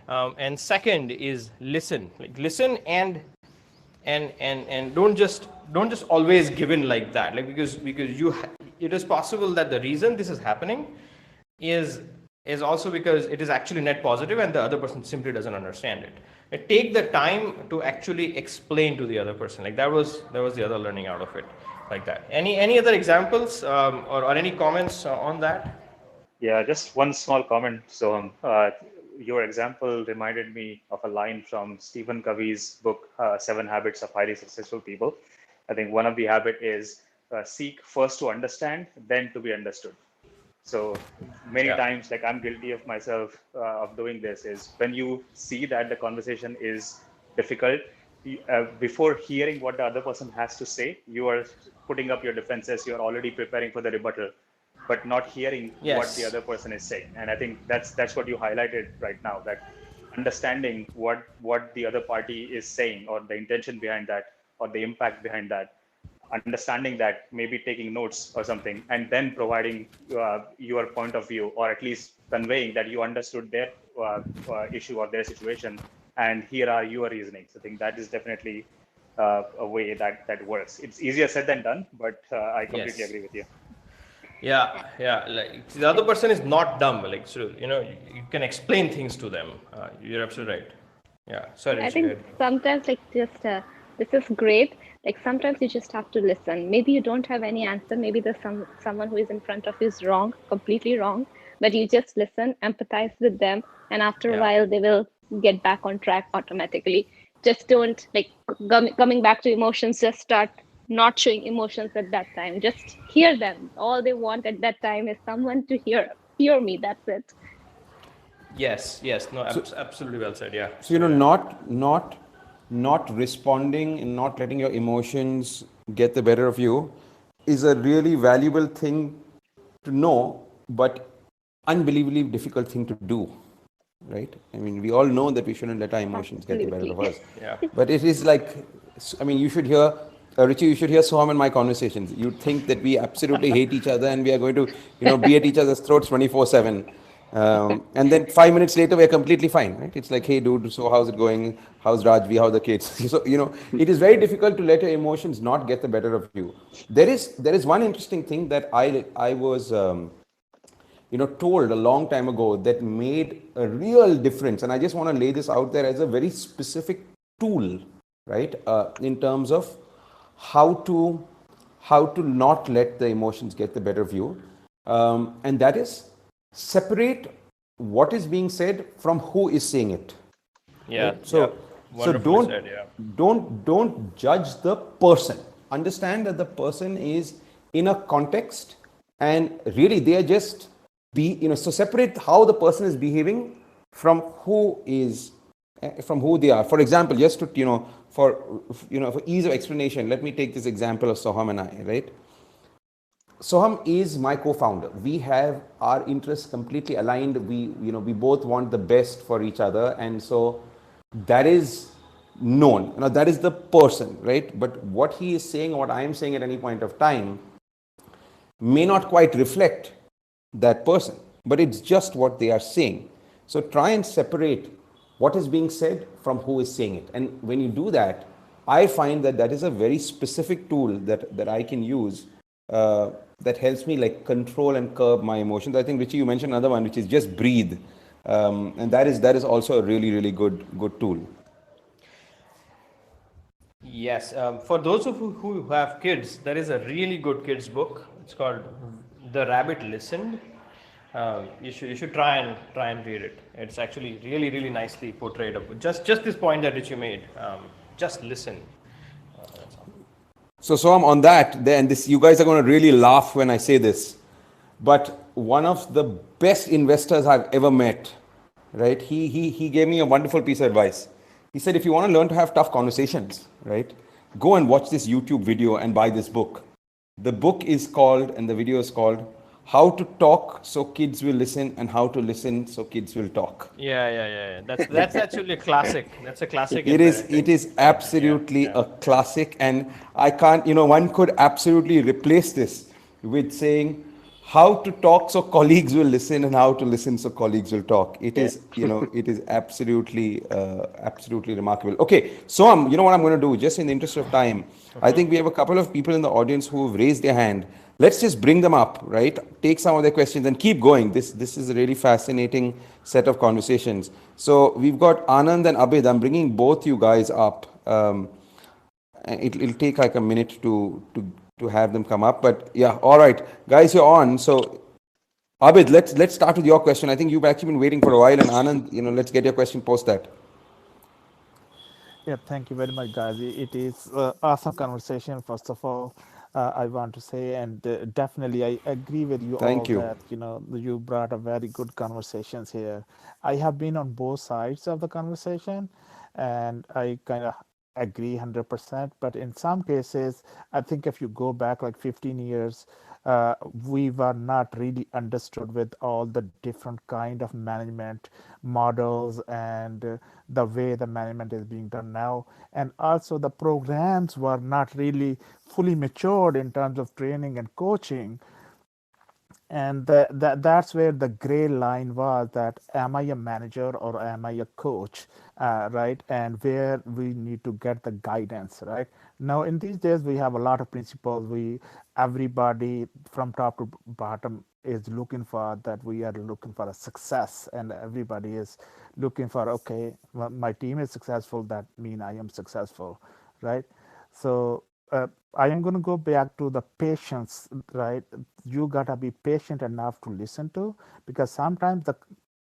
A: And second is listen. Like listen and don't just always give in like that. Like because it is possible that the reason this is happening is also because it is actually net positive and the other person simply doesn't understand it. And take the time to actually explain to the other person. Like that was the other learning out of it. Like that. Any other examples or any comments on that?
G: Yeah, just one small comment. So, your example reminded me of a line from Stephen Covey's book, 7 Habits of Highly Successful People. I think one of the habit is seek first to understand, then to be understood. So many times, like I'm guilty of myself of doing this, is when you see that the conversation is difficult, before hearing what the other person has to say, you are putting up your defenses. You're already preparing for the rebuttal, but not hearing what the other person is saying. And I think that's what you highlighted right now, that understanding what the other party is saying, or the intention behind that, or the impact behind that, understanding that, maybe taking notes or something, and then providing your point of view, or at least conveying that you understood their issue or their situation, and here are your reasonings. I think that is definitely a way that works. It's easier said than done, but I completely agree with you.
A: Yeah. Like the other person is not dumb. Like, so you can explain things to them. You're absolutely right. Yeah. Sorry.
B: I think sometimes this is great. Like sometimes you just have to listen. Maybe you don't have any answer. Maybe there's someone who is in front of you is wrong, completely wrong. But you just listen, empathize with them, and after a while they will get back on track automatically. Just don't coming back to emotions. Just start not showing emotions at that time. Just hear them. All they want at that time is someone to hear me. That's it.
A: Yes. No, absolutely well said. Yeah.
D: So not responding and not letting your emotions get the better of you is a really valuable thing to know, but unbelievably difficult thing to do, right? I mean, we all know that we shouldn't let our emotions get the better of us.
A: Yeah.
D: But it is like, I mean, you should hear, Richie, you should hear Soham and my conversations. You'd think that we absolutely hate each other and we are going to, be at each other's throats 24/7. And then 5 minutes later, we're completely fine, right? It's like, hey, dude, so how's it going? How's Rajvi? How are the kids? So, it is very difficult to let your emotions not get the better of you. There is one interesting thing that I was, told a long time ago that made a real difference. And I just want to lay this out there as a very specific tool, right? In terms of how to not let the emotions get the better of you. And that is, separate what is being said from who is saying it.
A: Yeah.
D: Right? So So
A: Wonderfully said, yeah.
D: don't judge the person. Understand that the person is in a context, and really they are just so separate how the person is behaving from who they are. For example, just to for ease of explanation, let me take this example of Soham and I, right? Soham is my co-founder. We have our interests completely aligned. We both want the best for each other, and so that is known. That is the person, right? But what he is saying, what I am saying at any point of time, may not quite reflect that person, but it's just what they are saying. So try and separate what is being said from who is saying it. And when you do that, I find that that is a very specific tool that I can use that helps me like control and curb my emotions. I think Richie, you mentioned another one, which is just breathe, and that is also a really good tool.
A: Yes, for those of you who have kids, there is a really good kids book. It's called The Rabbit Listened. You should try and read it. It's actually really nicely portrayed. Just this point that Richie made. Just listen. That's all.
D: So I'm on that. Then this, you guys are going to really laugh when I say this, but one of the best investors I've ever met, right? He gave me a wonderful piece of advice. He said, if you want to learn to have tough conversations, right, go and watch this YouTube video and buy this book. The book is called, and the video is called, How to Talk So Kids Will Listen and How to Listen So Kids Will Talk.
A: Yeah. That's actually a classic. That's a classic.
D: It is absolutely a classic, and I can't, one could absolutely replace this with saying how to talk so colleagues will listen and how to listen so colleagues will talk. It is, it is absolutely remarkable. Okay, so what I'm going to do, just in the interest of time, I think we have a couple of people in the audience who have raised their hand. Let's just bring them up, right? Take some of their questions and keep going. This is a really fascinating set of conversations. So we've got Anand and Abid. I'm bringing both you guys up. It'll take like a minute to have them come up, but yeah, all right, guys, you're on. So Abid, let's start with your question. I think you've actually been waiting for a while, and Anand, let's get your question post that.
I: Yeah, thank you very much, guys. It is awesome conversation. First of all, I want to say, and definitely I agree with you all
D: Thank you.
I: that you brought a very good conversations here. I have been on both sides of the conversation, and I kind of agree 100%. But in some cases, I think if you go back like 15 years, we were not really understood with all the different kind of management models and the way the management is being done now, and also the programs were not really fully matured in terms of training and coaching. And that's where the gray line was, that am I a manager or am I a coach, right? And where we need to get the guidance, right? Now in these days we have a lot of principles. Everybody from top to bottom is looking for that. We are looking for a success, and everybody is looking for, okay, my team is successful, that mean I am successful, right? So I am going to go back to the patience, right? You gotta be patient enough to listen to, because sometimes the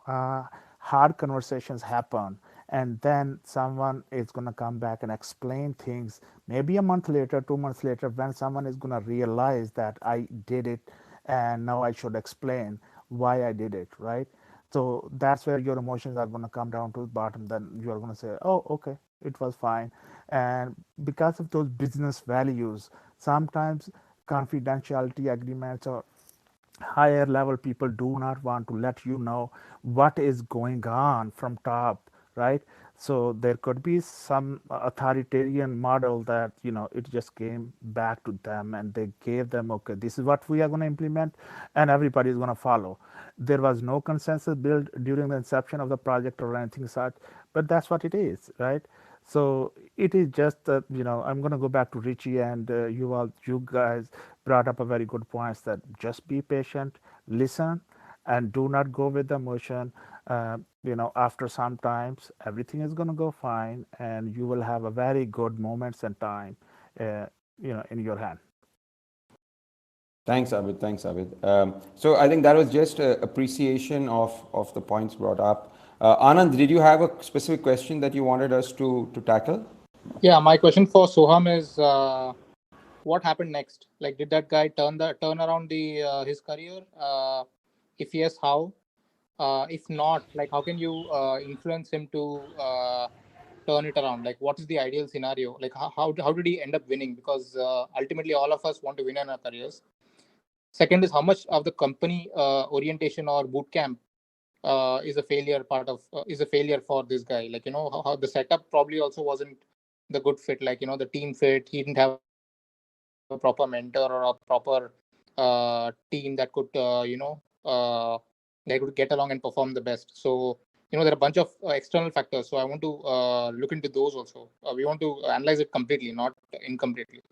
I: uh, hard conversations happen, and then someone is going to come back and explain things. Maybe a month later, 2 months later, when someone is going to realize that I did it, and now I should explain why I did it, right? So that's where your emotions are going to come down to the bottom. Then you are going to say, oh, okay, it was fine. And because of those business values, sometimes confidentiality agreements or higher level people do not want to let you know what is going on from top, right? So there could be some authoritarian model that it just came back to them, and they gave them, okay, this is what we are going to implement, and everybody is going to follow. There was no consensus built during the inception of the project or anything such, but that's what it is, right? So it is just that, I'm going to go back to Richie, and you guys brought up a very good point, that just be patient, listen, and do not go with the emotion. After some times, everything is going to go fine, and you will have a very good moments and time, in your hand.
D: Thanks, Abid. Thanks, Abid. So I think that was just appreciation of the points brought up. Anand, did you have a specific question that you wanted us to tackle?
J: Yeah, my question for Soham is what happened next? Like, did that guy turn around the his career? If yes, how? If not, like, how can you influence him to turn it around? Like, what is the ideal scenario? Like, how did he end up winning? Because ultimately, all of us want to win in our careers. Second is how much of the company orientation or boot camp is a failure is a failure for this guy. Like, how the setup probably also wasn't the good fit. Like, the team fit. He didn't have a proper mentor or a proper team that could they could get along and perform the best. So there are a bunch of external factors. So I want to look into those also. We want to analyze it completely, not incompletely.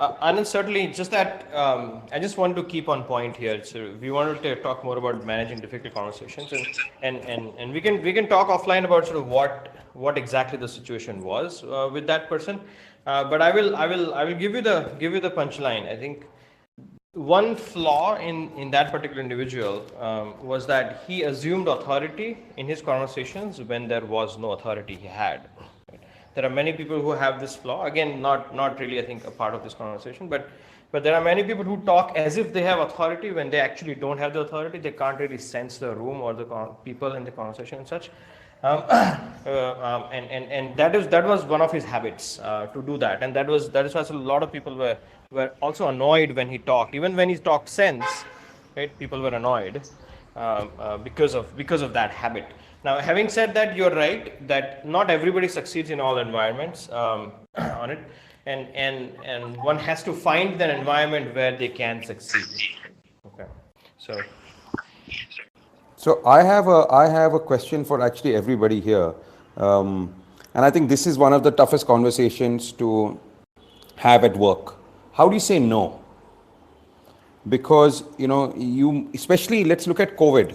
A: Anand, certainly, just that I just want to keep on point here. So we wanted to talk more about managing difficult conversations, and we can talk offline about sort of what exactly the situation was with that person. But I will give you the punchline. I think one flaw in that particular individual was that he assumed authority in his conversations when there was no authority he had. There are many people who have this flaw. Again, not really, I think, a part of this conversation, but there are many people who talk as if they have authority when they actually don't have the authority. They can't really sense the room or the people in the conversation and such. And that was one of his habits to do that, and that is why a lot of people were also annoyed when he talked. Even when he talked sense, right? People were annoyed because of that habit. Now, having said that, you're right that not everybody succeeds in all environments on it, and one has to find that environment where they can succeed. Okay,
D: So I have a question for actually everybody here, and I think this is one of the toughest conversations to have at work. How do you say no? Because you especially, let's look at COVID,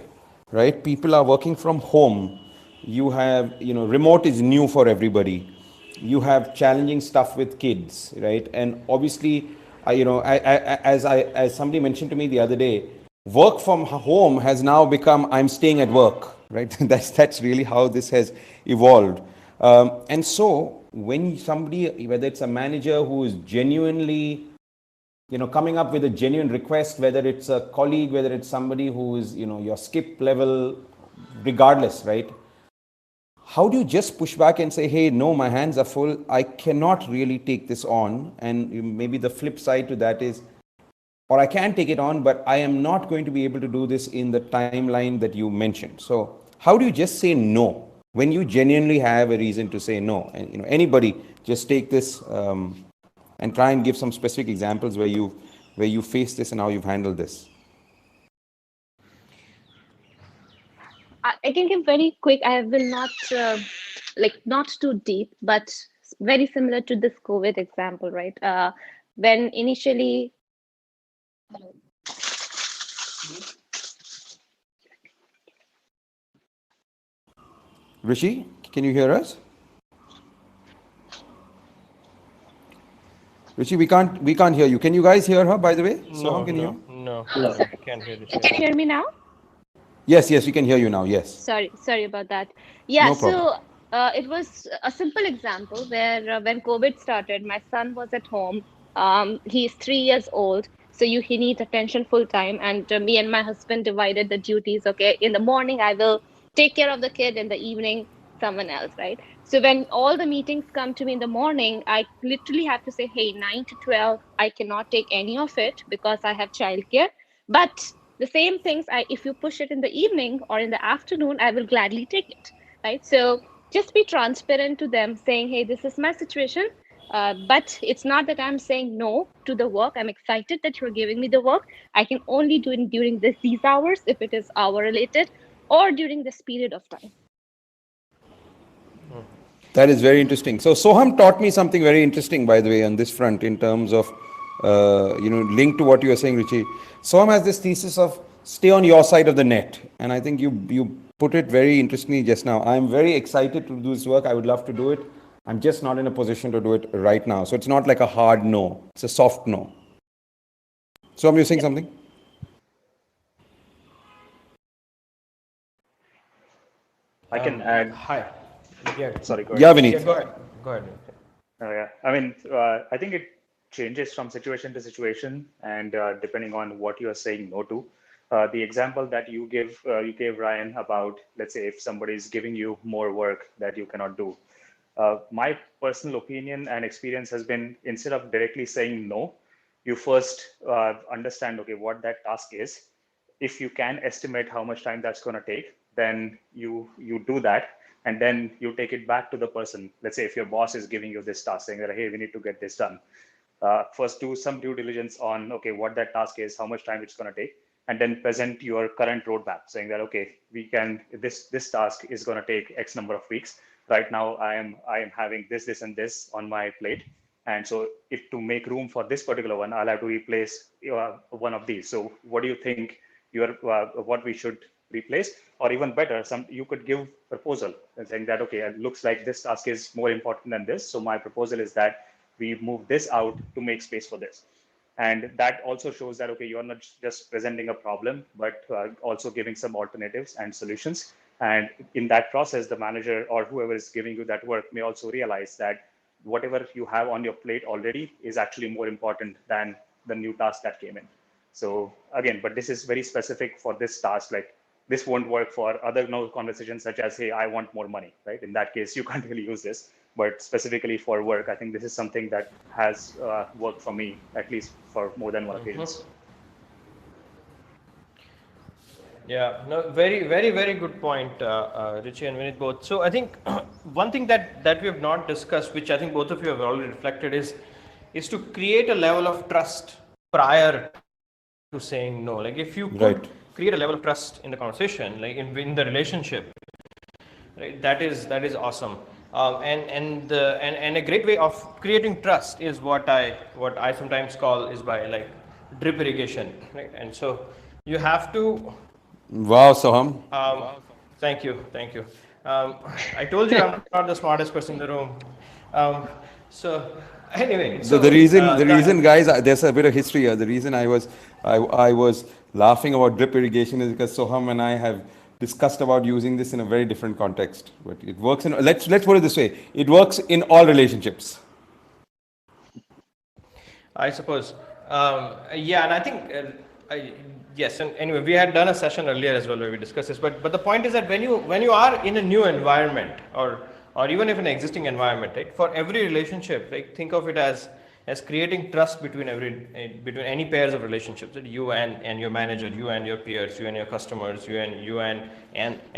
D: right? People are working from home. You have remote is new for everybody. You have challenging stuff with kids, right? And obviously, as somebody mentioned to me the other day, work from home has now become I'm staying at work, right? That's really how this has evolved. And so when somebody, whether it's a manager who is genuinely coming up with a genuine request, whether it's a colleague, whether it's somebody who is your skip level, regardless, right? How do you just push back and say, hey, no, my hands are full, I cannot really take this on? And maybe the flip side to that is, or I can take it on, but I am not going to be able to do this in the timeline that you mentioned. So how do you just say no when you genuinely have a reason to say no? And anybody just take this and try and give some specific examples where you face this and how you've handled this.
B: I can give very quick. I will not not too deep, but very similar to this COVID example, right? When initially,
D: Rishi, can you hear us? Rishi, we can't hear you. Can you guys hear her, by the way?
A: No,
D: can you?
A: No, I can't hear this.
B: can you hear me now?
D: Yes, we can hear you now. Yes.
B: Sorry about that. Yeah,
D: No problem.
B: so it was a simple example where when COVID started, my son was at home. He's 3 years old, so he needs attention full time. And me and my husband divided the duties. Okay, in the morning I will take care of the kid, in the evening someone else, right? So when all the meetings come to me in the morning, I literally have to say, hey, 9 to 12, I cannot take any of it because I have childcare. But the same things, if you push it in the evening or in the afternoon, I will gladly take it, right? So just be transparent to them, saying, hey, this is my situation, but it's not that I'm saying no to the work. I'm excited that you're giving me the work. I can only do it during these hours if it is hour related, or during this period of time.
D: That is very interesting. So Soham taught me something very interesting, by the way, on this front in terms of, linked to what you were saying, Richie. Soham has this thesis of stay on your side of the net. And I think you put it very interestingly just now. I'm very excited to do this work. I would love to do it. I'm just not in a position to do it right now. So it's not like a hard no. It's a soft no. Soham, you're saying something?
G: I can add.
A: Hi. Yeah.
G: Sorry, go ahead.
D: Yeah, Vineet.
A: Yeah, go ahead. Go ahead.
G: Yeah, I mean, I think it changes from situation to situation, and depending on what you are saying no to. The example that you gave Ryan about, let's say, if somebody is giving you more work that you cannot do. My personal opinion and experience has been, instead of directly saying no, you first understand, okay, what that task is. If you can estimate how much time that's going to take, then you do that, and then you take it back to the person. Let's say if your boss is giving you this task, saying that, hey, we need to get this done. First do some due diligence on, okay, what that task is, how much time it's going to take, and then present your current roadmap, saying that, okay, this task is going to take X number of weeks. Right now I am having this and this on my plate, and so if to make room for this particular one, I'll have to replace one of these. So what do you think what we should replace? Or even better, you could give proposal and saying that, okay, it looks like this task is more important than this, so my proposal is that we move this out to make space for this. And that also shows that, okay, you're not just presenting a problem, but also giving some alternatives and solutions. And in that process, the manager or whoever is giving you that work may also realize that whatever you have on your plate already is actually more important than the new task that came in. So again, but this is very specific for this task. Like, this won't work for other conversations such as, hey, I want more money, right? In that case, you can't really use this. But specifically for work, I think this is something that has worked for me, at least for more than one occasions.
A: Yeah, no, very, very, very good point, Richie and Vinit both. So I think one thing that we have not discussed, which I think both of you have already reflected, is to create a level of trust prior to saying no. Like, if you could create a level of trust in the conversation, like in the relationship, right? That is awesome. And a great way of creating trust is what I sometimes call is by like drip irrigation, right? And so you have to.
D: Wow, Soham.
A: Thank you. I told you I'm not the smartest person in the room. So anyway, so
D: the reason, guys, there's a bit of history here. The reason I was laughing about drip irrigation is because Soham and I have discussed about using this in a very different context. But it works in, let's put it this way, it works in all relationships.
A: I suppose. Yeah, and I think yes. And anyway, we had done a session earlier as well where we discussed this. But the point is that when you are in a new environment, or even if an existing environment, right? For every relationship, like, think of it as creating trust between any pairs of relationships, that you and your manager, you and your peers, you and your customers, you and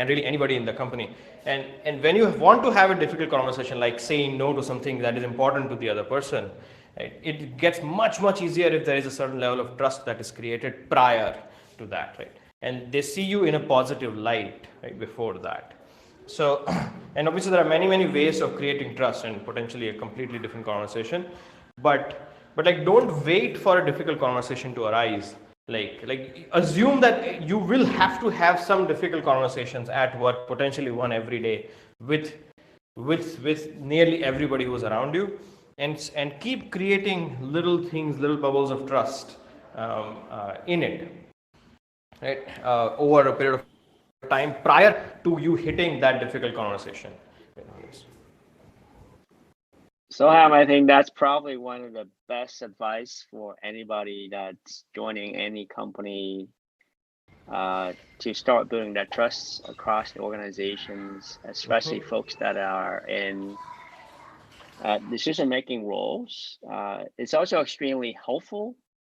A: really anybody in the company. And when you want to have a difficult conversation, like saying no to something that is important to the other person, right, it gets much easier if there is a certain level of trust that is created prior to that, right? And they see you in a positive light, right, before that. So, and obviously there are many ways of creating trust and potentially a completely different conversation. But like, don't wait for a difficult conversation to arise. Like assume that you will have to have some difficult conversations at work, potentially one every day, with nearly everybody who's around you, and keep creating little things, little bubbles of trust in it, right? Over a period of time prior to you hitting that difficult conversation.
C: So, I think that's probably one of the best advice for anybody that's joining any company to start building that trust across the organizations, especially folks that are in decision-making roles. It's also extremely helpful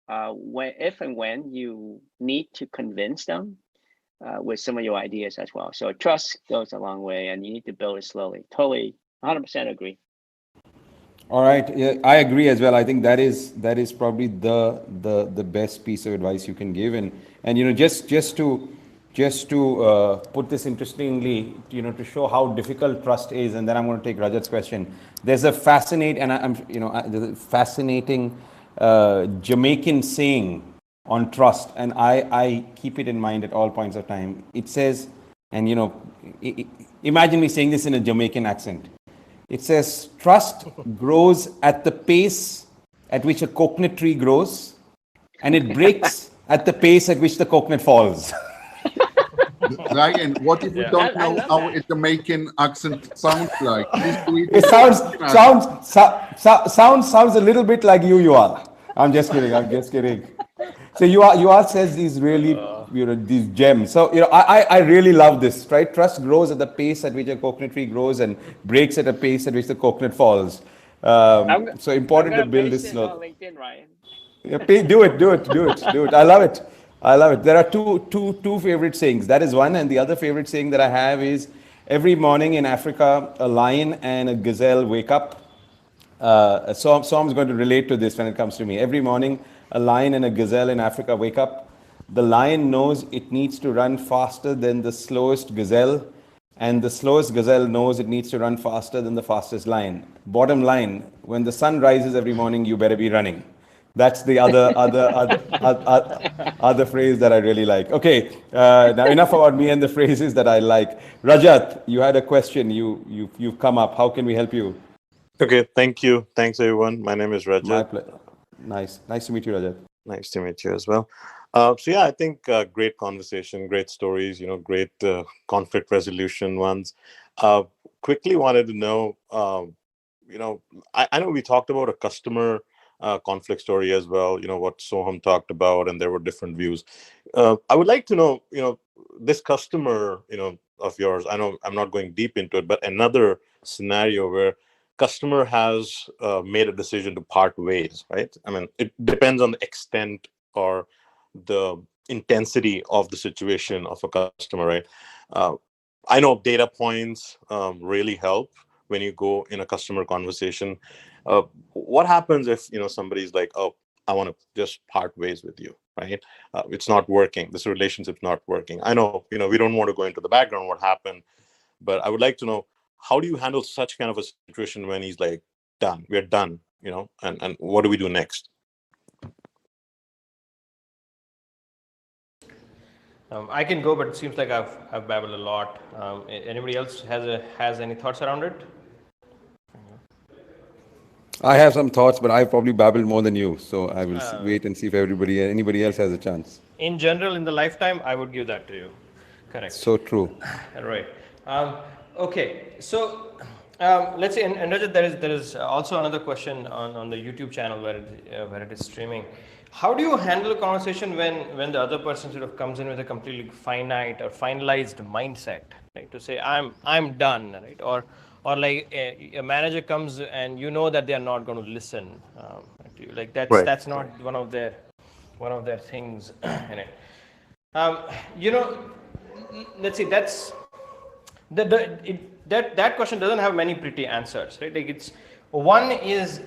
C: if and when you need to convince them with some of your ideas as well. So trust goes a long way, and you need to build it slowly. Totally, 100% agree.
D: All right, yeah, I agree as well. I think that is probably the best piece of advice you can give, and just to put this interestingly, to show how difficult trust is, and then I'm going to take Rajat's question. There's a fascinating Jamaican saying on trust, and I keep it in mind at all points of time. It says, and imagine me saying this in a Jamaican accent. It says, trust grows at the pace at which a coconut tree grows, and it breaks at the pace at which the coconut falls.
F: Ryan, what if we
A: Yeah.
F: don't
C: I
F: know
C: love
F: how
C: that.
F: a Jamaican accent sounds like? Please do it.
D: It sounds a little bit like you are. I'm just kidding. I'm just kidding. So you are says these really these gems. So I really love this, right? Trust grows at the pace at which a coconut tree grows and breaks at a pace at which the coconut falls.
C: I'm
D: So
C: I'm
D: important to
C: gonna
D: build
C: paste
D: this
C: this on
D: slow.
C: LinkedIn, Ryan.
D: Yeah, do it. I love it. I love it. There are two favorite sayings. That is one, and the other favorite saying that I have is every morning in Africa, a lion and a gazelle wake up. So I'm going to relate to this when it comes to me. Every morning, a lion and a gazelle in Africa wake up. The lion knows it needs to run faster than the slowest gazelle, and the slowest gazelle knows it needs to run faster than the fastest lion. Bottom line, when the sun rises every morning, you better be running. That's the other phrase that I really like. Okay, now enough about me and the phrases that I like. Rajat, you had a question. You've come up. How can we help you?
K: Okay, thank you. Thanks, everyone. My name is
D: My
K: Rajat.
D: pleasure. Nice to meet you, Rajat.
K: Nice to meet you as well. So yeah, I think great conversation, great stories, great conflict resolution ones. Uh, Quickly wanted to know, I know we talked about a customer conflict story as well, what Soham talked about, and there were different views. I would like to know, this customer, of yours, I know I'm not going deep into it, but another scenario where customer has made a decision to part ways, right? I mean, it depends on the extent or the intensity of the situation of a customer, right? uh, I know data points really help when you go in a customer conversation. What happens if somebody's like, oh, I want to just part ways with you, right? It's not working, this relationship's not working. I know we don't want to go into the background what happened, but I would like to know, how do you handle such kind of a situation when he's like, done, we're done, and what do we do next?
A: I can go, but it seems like I've babbled a lot. Anybody else has any thoughts around it?
D: I have some thoughts, but I probably babbled more than you, so I will wait and see if anybody else has a chance.
A: In general, in the lifetime, I would give that to you. Correct.
D: So true.
A: Right. Okay. So let's say, and Rajat, there is also another question on the YouTube channel where it is streaming. How do you handle a conversation when the other person sort of comes in with a completely finite or finalized mindset, right? To say I'm done, right? Or like a manager comes and you know that they are not going to listen to you. Like
K: Right.
A: that's not one of their things in it. Um, you know, let's see. That question doesn't have many pretty answers, right? Like it's one is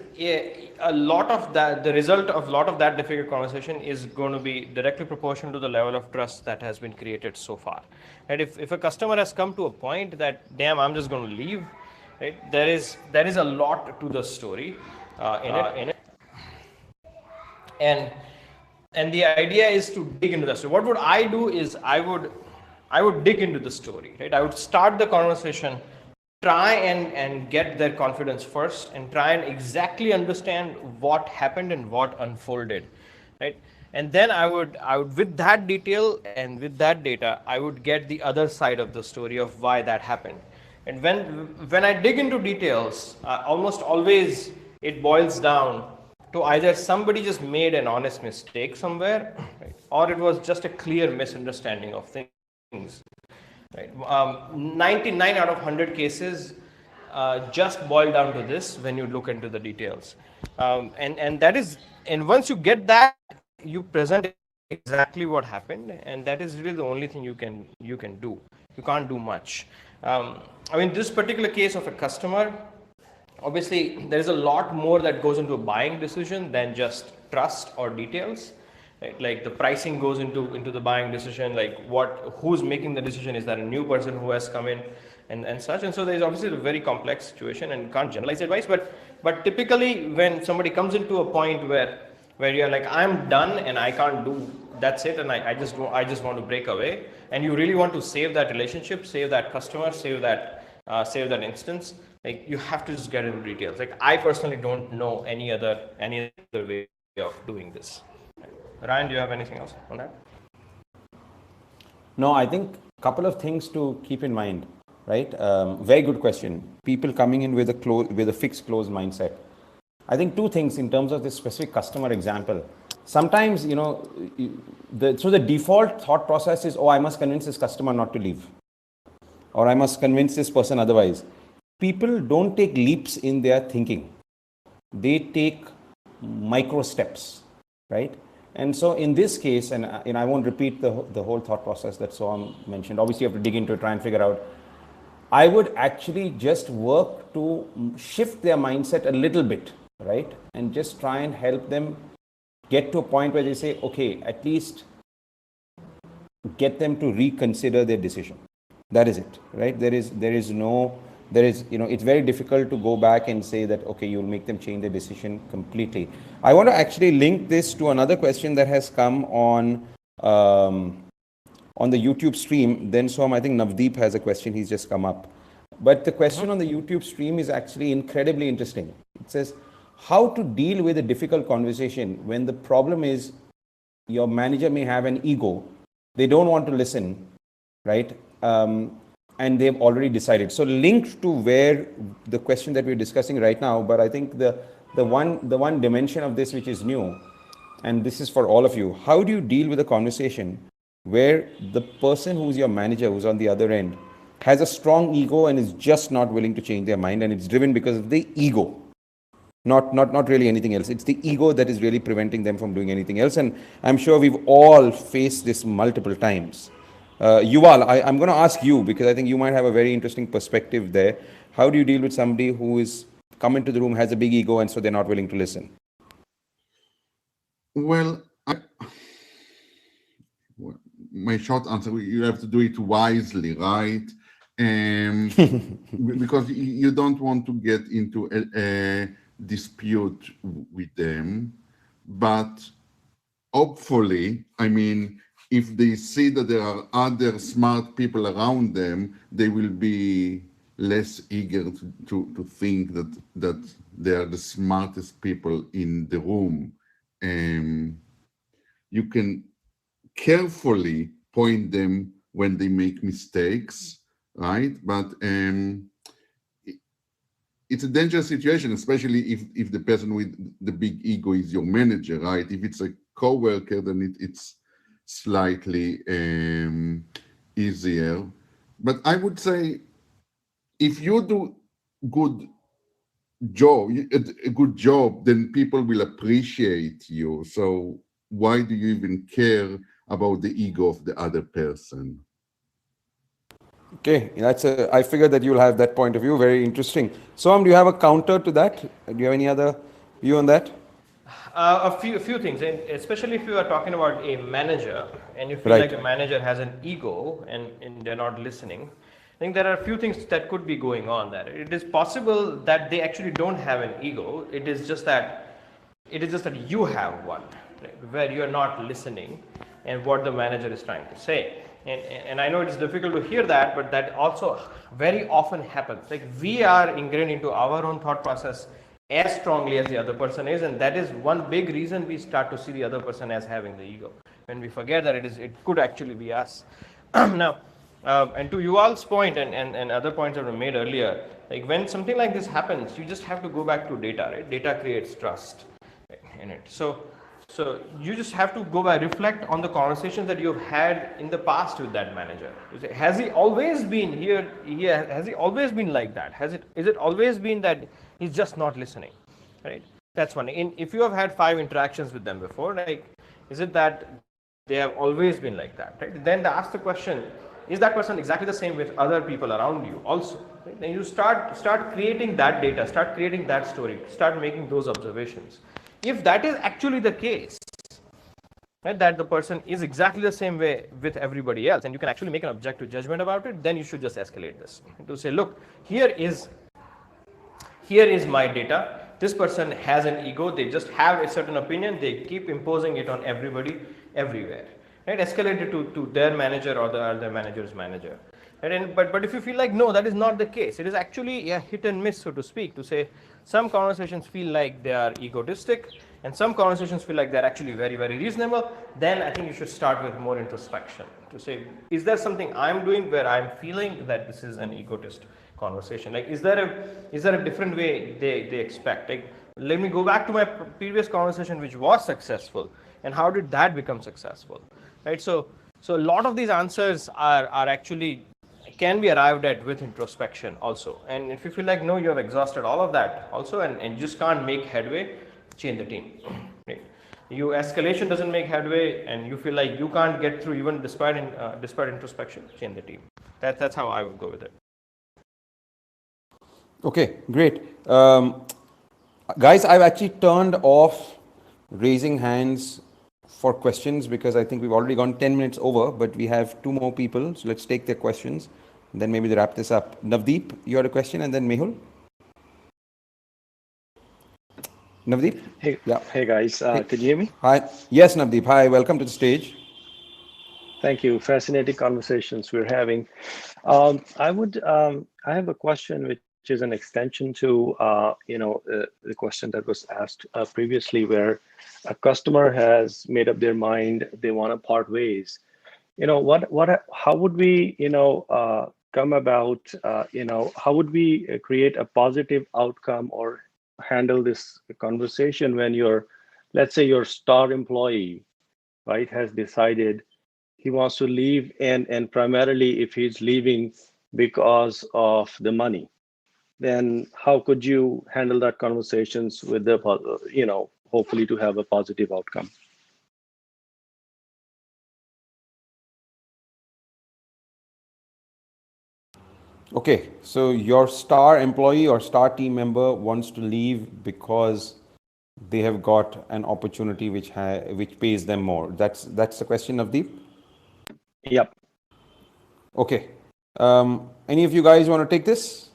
A: a lot of that. The result of a lot of that difficult conversation is going to be directly proportional to the level of trust that has been created so far. And if a customer has come to a point that damn, I'm just going to leave, right? There is a lot to the story in it. And the idea is to dig into that. So what would I do is I would dig into the story, right? I would start the conversation, try and get their confidence first, and try and exactly understand what happened and what unfolded, right? And then I would with that detail and with that data, I would get the other side of the story of why that happened. And when I dig into details, almost always it boils down to either somebody just made an honest mistake somewhere, right? Or it was just a clear misunderstanding of things. Right? 99 out of 100 cases just boil down to this when you look into the details. And once you get that, you present exactly what happened, and that is really the only thing you can do. You can't do much. I mean, this particular case of a customer, obviously there is a lot more that goes into a buying decision than just trust or details, right? Like the pricing goes into the buying decision, like who's making the decision, is that a new person who has come in and such. And so there's obviously a very complex situation, and can't generalize advice, but typically when somebody comes into a point where you're like, I'm done and I can't do, that's it, and I just want to break away, and you really want to save that relationship, save that customer, save that instance, like you have to just get into details. Like I personally don't know any other way of doing this. Ryan, do you have anything else on that?
D: No, I think couple of things to keep in mind, right? Very good question. People coming in with a fixed closed mindset. I think two things in terms of this specific customer example. Sometimes, so the default thought process is, oh, I must convince this customer not to leave, or I must convince this person otherwise. People don't take leaps in their thinking. They take micro steps, right? And so in this case, and I won't repeat the whole thought process that Soham mentioned. Obviously, you have to dig into it, try and figure out. I would actually just work to shift their mindset a little bit, right? And just try and help them get to a point where they say, okay, at least get them to reconsider their decision. That is it, right? It's very difficult to go back and say that, okay, you'll make them change their decision completely. I want to actually link this to another question that has come on the YouTube stream. Then Soham, I think Navdeep has a question. He's just come up. But the question on the YouTube stream is actually incredibly interesting. It says, how to deal with a difficult conversation when the problem is your manager may have an ego. They don't want to listen, right? And they've already decided. So linked to where the question that we're discussing right now, but I think the one dimension of this which is new, and this is for all of you, how do you deal with a conversation where the person who's your manager, who's on the other end, has a strong ego and is just not willing to change their mind, and it's driven because of the ego, not really anything else. It's the ego that is really preventing them from doing anything else. And I'm sure we've all faced this multiple times. Yuval, I'm going to ask you, because I think you might have a very interesting perspective there. How do you deal with somebody who is come into the room, has a big ego, and so they're not willing to listen?
F: Well, my short answer, you have to do it wisely, right? Because you don't want to get into a dispute with them. But hopefully, if they see that there are other smart people around them, they will be less eager to think that they are the smartest people in the room. You can carefully point them when they make mistakes, right? But it's a dangerous situation, especially if the person with the big ego is your manager, right? If it's a coworker, then it's slightly easier. But I would say, if you do a good job, then people will appreciate you. So why do you even care about the ego of the other person?
D: Okay, I figured that you'll have that point of view. Very interesting. Soham, do you have a counter to that? Do you have any other view on that?
A: A few things, and especially if you are talking about a manager and you feel like the manager has an ego and they're not listening. I think there are a few things that could be going on there. It is possible that they actually don't have an ego. It is just that you have one, right, where you are not listening and what the manager is trying to say. And I know it's difficult to hear that, but that also very often happens. Like, we are ingrained into our own thought process as strongly as the other person is, and that is one big reason we start to see the other person as having the ego, when we forget that it could actually be us. Now, and to Yuval's point and other points that were made earlier, like, when something like this happens, you just have to go back to data, right? Data creates trust in it. So you just have to go by, reflect on the conversations that you've had in the past with that manager. Has he always been here? Has he always been like that? Is it always been that he's just not listening, right? That's one. If you have had 5 interactions with them before, like, is it that they have always been like that, right? Then ask the question, is that person exactly the same with other people around you also? Right? Then you start creating that data, start creating that story, start making those observations. If that is actually the case, right, that the person is exactly the same way with everybody else, and you can actually make an objective judgment about it, then you should just escalate this to say, look, here is my data. This person has an ego. They just have a certain opinion. They keep imposing it on everybody, everywhere. Right? Escalate it to their manager or the other manager's manager. Right? But if you feel like, no, that is not the case, it is actually a hit and miss, so to speak, to say some conversations feel like they are egotistic and some conversations feel like they're actually very, very reasonable, then I think you should start with more introspection to say, is there something I'm doing where I'm feeling that this is an egotist conversation? Like, is there a different way they expect? Like, let me go back to my previous conversation, which was successful, and how did that become successful, right? So a lot of these answers are actually can be arrived at with introspection also. And if you feel like no, you have exhausted all of that also, and just can't make headway, change the team. Right? You escalation doesn't make headway, and you feel like you can't get through even despite introspection, change the team. That's how I would go with it.
D: Okay, great. Guys, I've actually turned off raising hands for questions because I think we've already gone 10 minutes over, but we have 2 more people, so let's take their questions. Then maybe they wrap this up. Navdeep, you had a question, and then Mehul. Navdeep?
L: Hey,
D: Yeah.
L: hey guys,
D: Hey.
L: can you hear me?
D: Hi. Yes, Navdeep. Hi, welcome to the stage.
L: Thank you. Fascinating conversations we're having. I have a question which is an extension to, the question that was asked previously, where a customer has made up their mind, they want to part ways. How would we, come about, how would we create a positive outcome or handle this conversation when let's say your star employee, right, has decided he wants to leave, and primarily if he's leaving because of the money, then how could you handle that conversations with the, hopefully to have a positive outcome?
D: Okay, so your star employee or star team member wants to leave because they have got an opportunity which pays them more. That's the question, Navdeep?
L: Yep.
D: Okay. Any of you guys want to take this?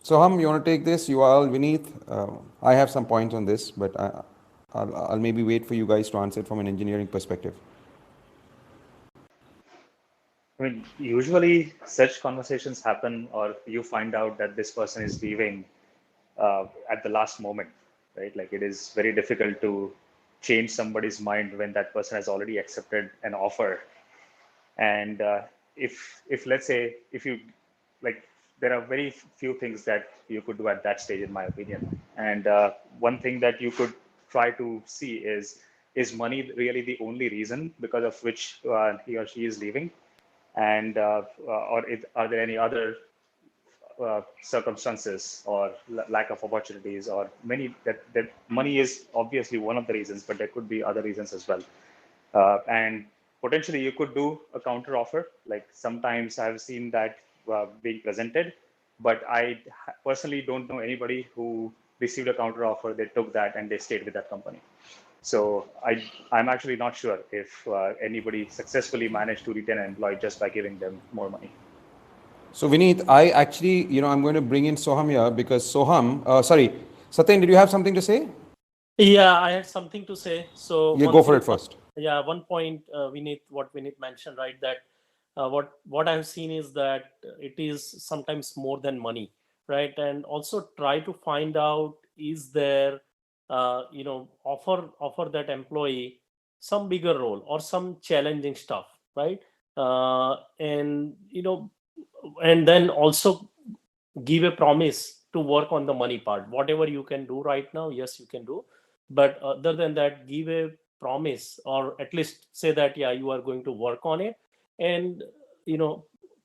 D: Soham, you want to take this? Yuval, Vineet? I have some points on this, but I'll maybe wait for you guys to answer it from an engineering perspective.
G: I mean, usually such conversations happen, or you find out that this person is leaving at the last moment, right? Like, it is very difficult to change somebody's mind when that person has already accepted an offer. And if let's say, if you like, there are very few things that you could do at that stage, in my opinion. And one thing that you could try to see is money really the only reason because of which he or she is leaving? And are there any other circumstances or lack of opportunities, or many that money is obviously one of the reasons, but there could be other reasons as well. And potentially you could do a counter offer. Like, sometimes I've seen that being presented, but I personally don't know anybody who received a counter offer, they took that and they stayed with that company. So I'm actually not sure if anybody successfully managed to retain an employee just by giving them more money.
D: So Vineet, I actually, I'm going to bring in Soham here because Soham, Satyen, did you have something to say?
H: Yeah, I had something to say. So
D: Yeah, go for it first.
H: Yeah, one point, what Vineet mentioned, right? That what I've seen is that it is sometimes more than money, right? And also try to find out, is there, offer that employee some bigger role or some challenging stuff, right? And and then also give a promise to work on the money part. Whatever you can do right now, yes, you can do, but other than that, give a promise, or at least say that, yeah, you are going to work on it, and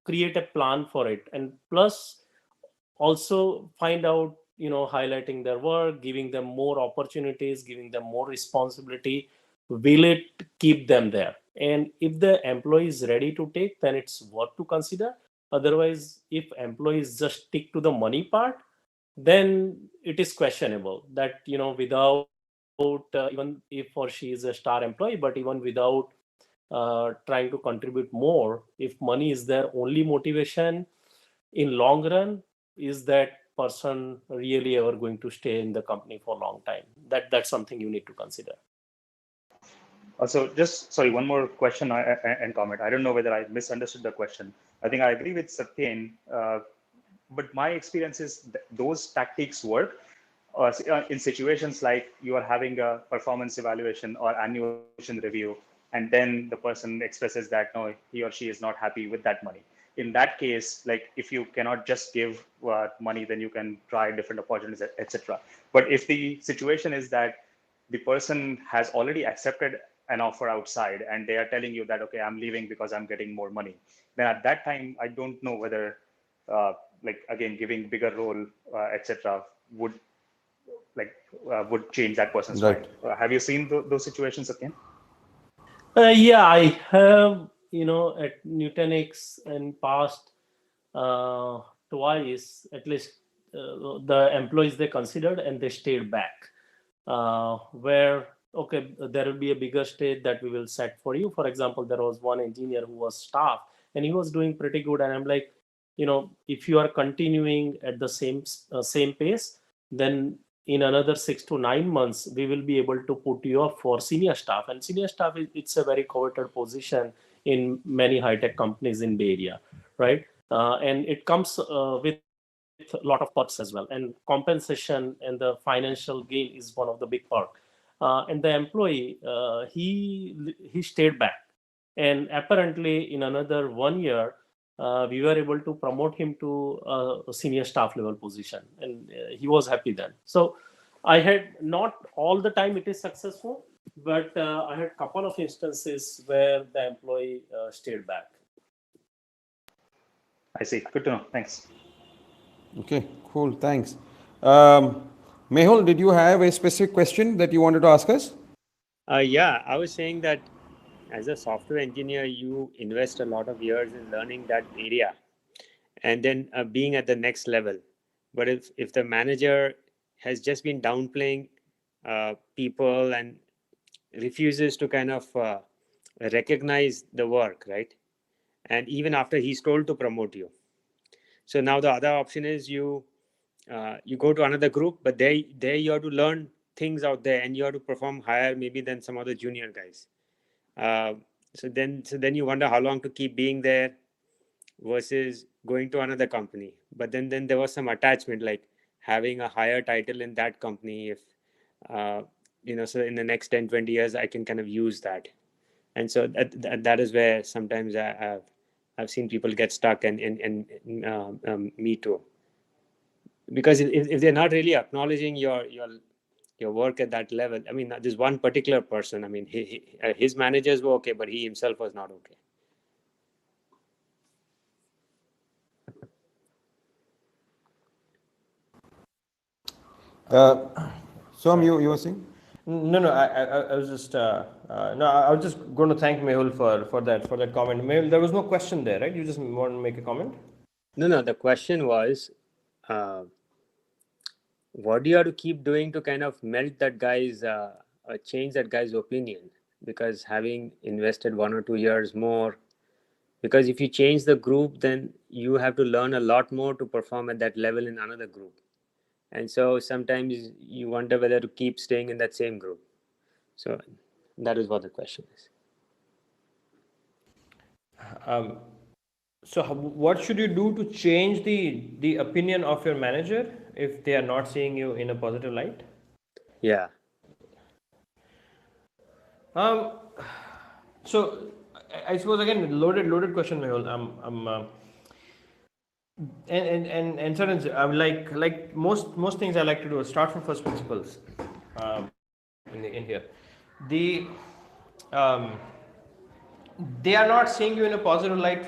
H: create a plan for it. And plus also find out, highlighting their work, giving them more opportunities, giving them more responsibility, will it keep them there? And if the employee is ready to take, then it's worth to consider. Otherwise, if employees just stick to the money part, then it is questionable that, without even if or she is a star employee, but even without trying to contribute more, if money is their only motivation, in long run, is that person really ever going to stay in the company for a long time? That's something you need to consider.
G: Also, just sorry, one more question and comment. I don't know whether I misunderstood the question. I think I agree with Satyen, but my experience is those tactics work in situations like you are having a performance evaluation or annual review, and then the person expresses that no, he or she is not happy with that money. In that case, like if you cannot just give money, then you can try different opportunities, etc. But if the situation is that the person has already accepted an offer outside and they are telling you that, okay, I'm leaving because I'm getting more money, then at that time, I don't know whether, like again, giving bigger role, etc., would would change that person's
D: Right.
G: mind. Have you seen those situations again?
H: Yeah, I have, at Nutanix in past twice, at least the employees they considered and they stayed back. Where, okay, there will be a bigger stage that we will set for you. For example, there was one engineer who was staff and he was doing pretty good. And I'm like, if you are continuing at the same pace, then in another 6 to 9 months we will be able to put you up for senior staff. And senior staff, it's a very coveted position in many high-tech companies in Bay Area, right? And it comes with a lot of perks as well, and compensation and the financial gain is one of the big perk. And the employee, he stayed back, and apparently in another 1 year we were able to promote him to a senior staff level position, and he was happy then. So I had, not all the time it is successful, but I had couple of instances where the employee stayed back.
G: I see. Good to know. Thanks.
D: Okay, cool. Thanks. Mehul, did you have a specific question that you wanted to ask us?
M: Yeah, I was saying that as a software engineer, you invest a lot of years in learning that area and then being at the next level. But if the manager has just been downplaying people and refuses to kind of recognize the work, right? And even after he's told to promote you. So now the other option is you go to another group, but there you have to learn things out there and you have to perform higher maybe than some other junior guys. So then you wonder how long to keep being there versus going to another company. But then there was some attachment, like having a higher title in that company. If so in the next 10-20 years I can kind of use that. And so that is where sometimes I've seen people get stuck, and me too. Because if they're not really acknowledging your work at that level, I mean, this one particular person, I mean, his managers were okay, but he himself was not okay.
D: Som, you were saying?
A: No, I was just I was just going to thank Mehul for that comment. Mehul, there was no question there, right? You just want to make a comment?
M: No. The question was, what do you have to keep doing to kind of melt that guy's, change that guy's opinion? Because having invested 1 or 2 years more, because if you change the group, then you have to learn a lot more to perform at that level in another group. And so sometimes you wonder whether to keep staying in that same group. So that is what the question is.
A: So what should you do to change the opinion of your manager if they are not seeing you in a positive light?
M: Yeah.
A: So I suppose again loaded question, Mehul. And certain I'm like most things I like to do is start from first principles. In here, they are not seeing you in a positive light.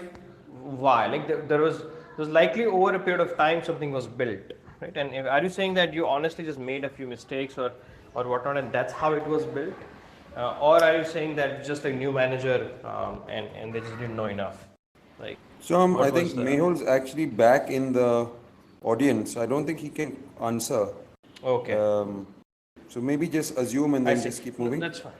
A: Why? Like there was likely over a period of time something was built, right? And are you saying that you honestly just made a few mistakes or whatnot, and that's how it was built, or are you saying that just a new manager and they just didn't know enough? Like,
D: So I think Mehul's actually back in the audience. I don't think he can answer.
A: Okay.
D: So maybe just assume and then just keep moving.
A: That's fine.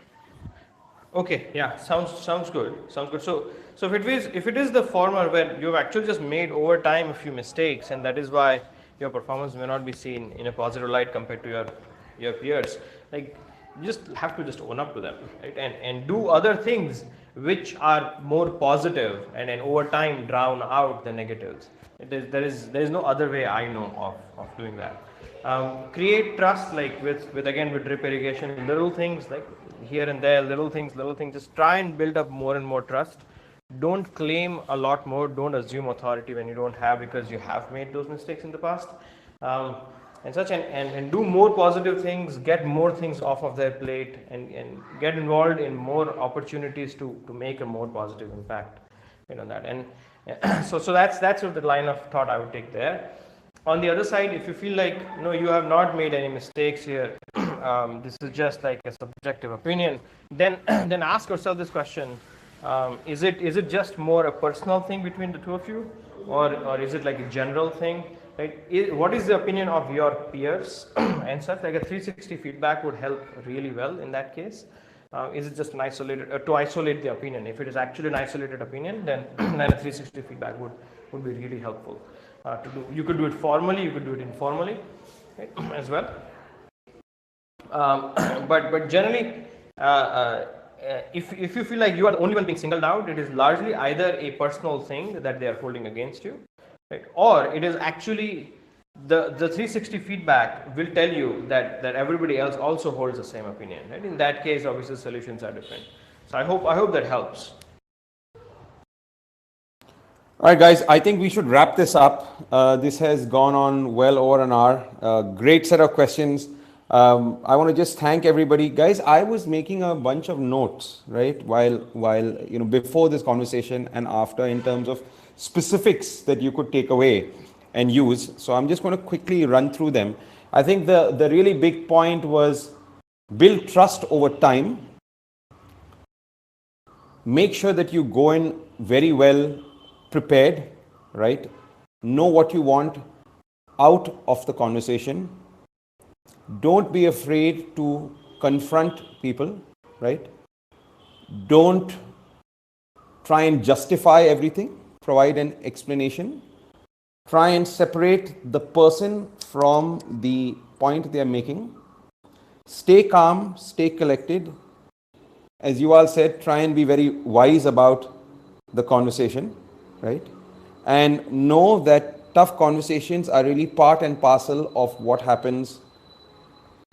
A: Okay, yeah, sounds good. Sounds good. So if it is the former where you've actually just made over time a few mistakes, and that is why your performance may not be seen in a positive light compared to your peers, like you just have to just own up to them, right? And do other things which are more positive and over time drown out the negatives. There is no other way I know of doing that. Create trust, like with again with drip irrigation, little things like here and there, little things, just try and build up more and more trust. Don't claim a lot more, don't assume authority when you don't have, because you have made those mistakes in the past. And such, and do more positive things, get more things off of their plate, and get involved in more opportunities to make a more positive impact, on that. And so that's sort of the line of thought I would take there. On the other side, if you feel like no, you have not made any mistakes here, this is just like a subjective opinion, then then ask yourself this question: is it just more a personal thing between the two of you, or is it like a general thing? Right? What is the opinion of your peers and such? Like a 360 feedback would help really well in that case. Is it just an isolated to isolate the opinion? If it is actually an isolated opinion, then a 360 feedback would be really helpful to do. You could do it formally, you could do it informally, right, as well. But generally, if you feel like you are the only one being singled out, it is largely either a personal thing that they are holding against you, right, or it is actually the 360 feedback will tell you that everybody else also holds the same opinion, right? In that case, obviously solutions are different. So I hope that helps.
D: All right, guys, I think we should wrap this up. This has gone on well over an hour. Great set of questions. I want to just thank everybody. Guys, I was making a bunch of notes, right, while before this conversation and after, in terms of specifics that you could take away and use. So I'm just going to quickly run through them. I think the really big point was build trust over time. Make sure that you go in very well prepared, right? Know what you want out of the conversation. Don't be afraid to confront people, right? Don't try and justify everything. Provide an explanation. Try and separate the person from the point they are making. Stay calm, stay collected. As you all said, try and be very wise about the conversation, right? And know that tough conversations are really part and parcel of what happens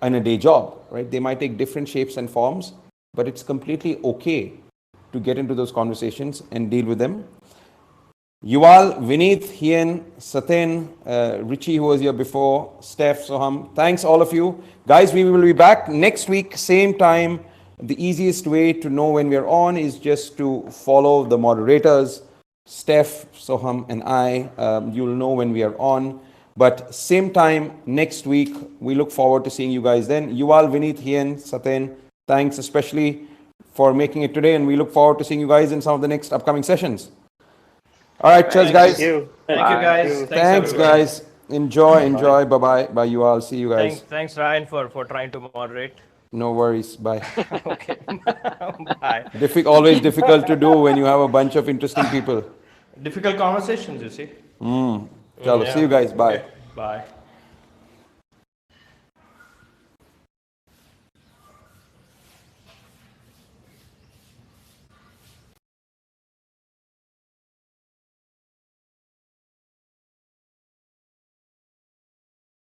D: in a day job, right? They might take different shapes and forms, but it's completely okay to get into those conversations and deal with them. Yuval, Vineet, Hien, Satyen, Richie, who was here before, Steph, Soham, thanks all of you. Guys, we will be back next week, same time. The easiest way to know when we are on is just to follow the moderators, Steph, Soham, and I. You'll know when we are on. But same time next week, we look forward to seeing you guys then. Yuval, Vineet, Hien, Satyen, thanks especially for making it today. And we look forward to seeing you guys in some of the next upcoming sessions. All right, cheers, guys.
A: Thank you, guys.
D: Thanks, guys. Enjoy. Bye-bye. Bye, you all. See you guys.
A: Thanks, Ryan, for trying to moderate.
D: No worries. Bye.
A: Okay. Bye.
D: Always difficult to do when you have a bunch of interesting people.
A: Difficult conversations, you see.
D: Chalo, see you guys. Bye.
A: Okay. Bye.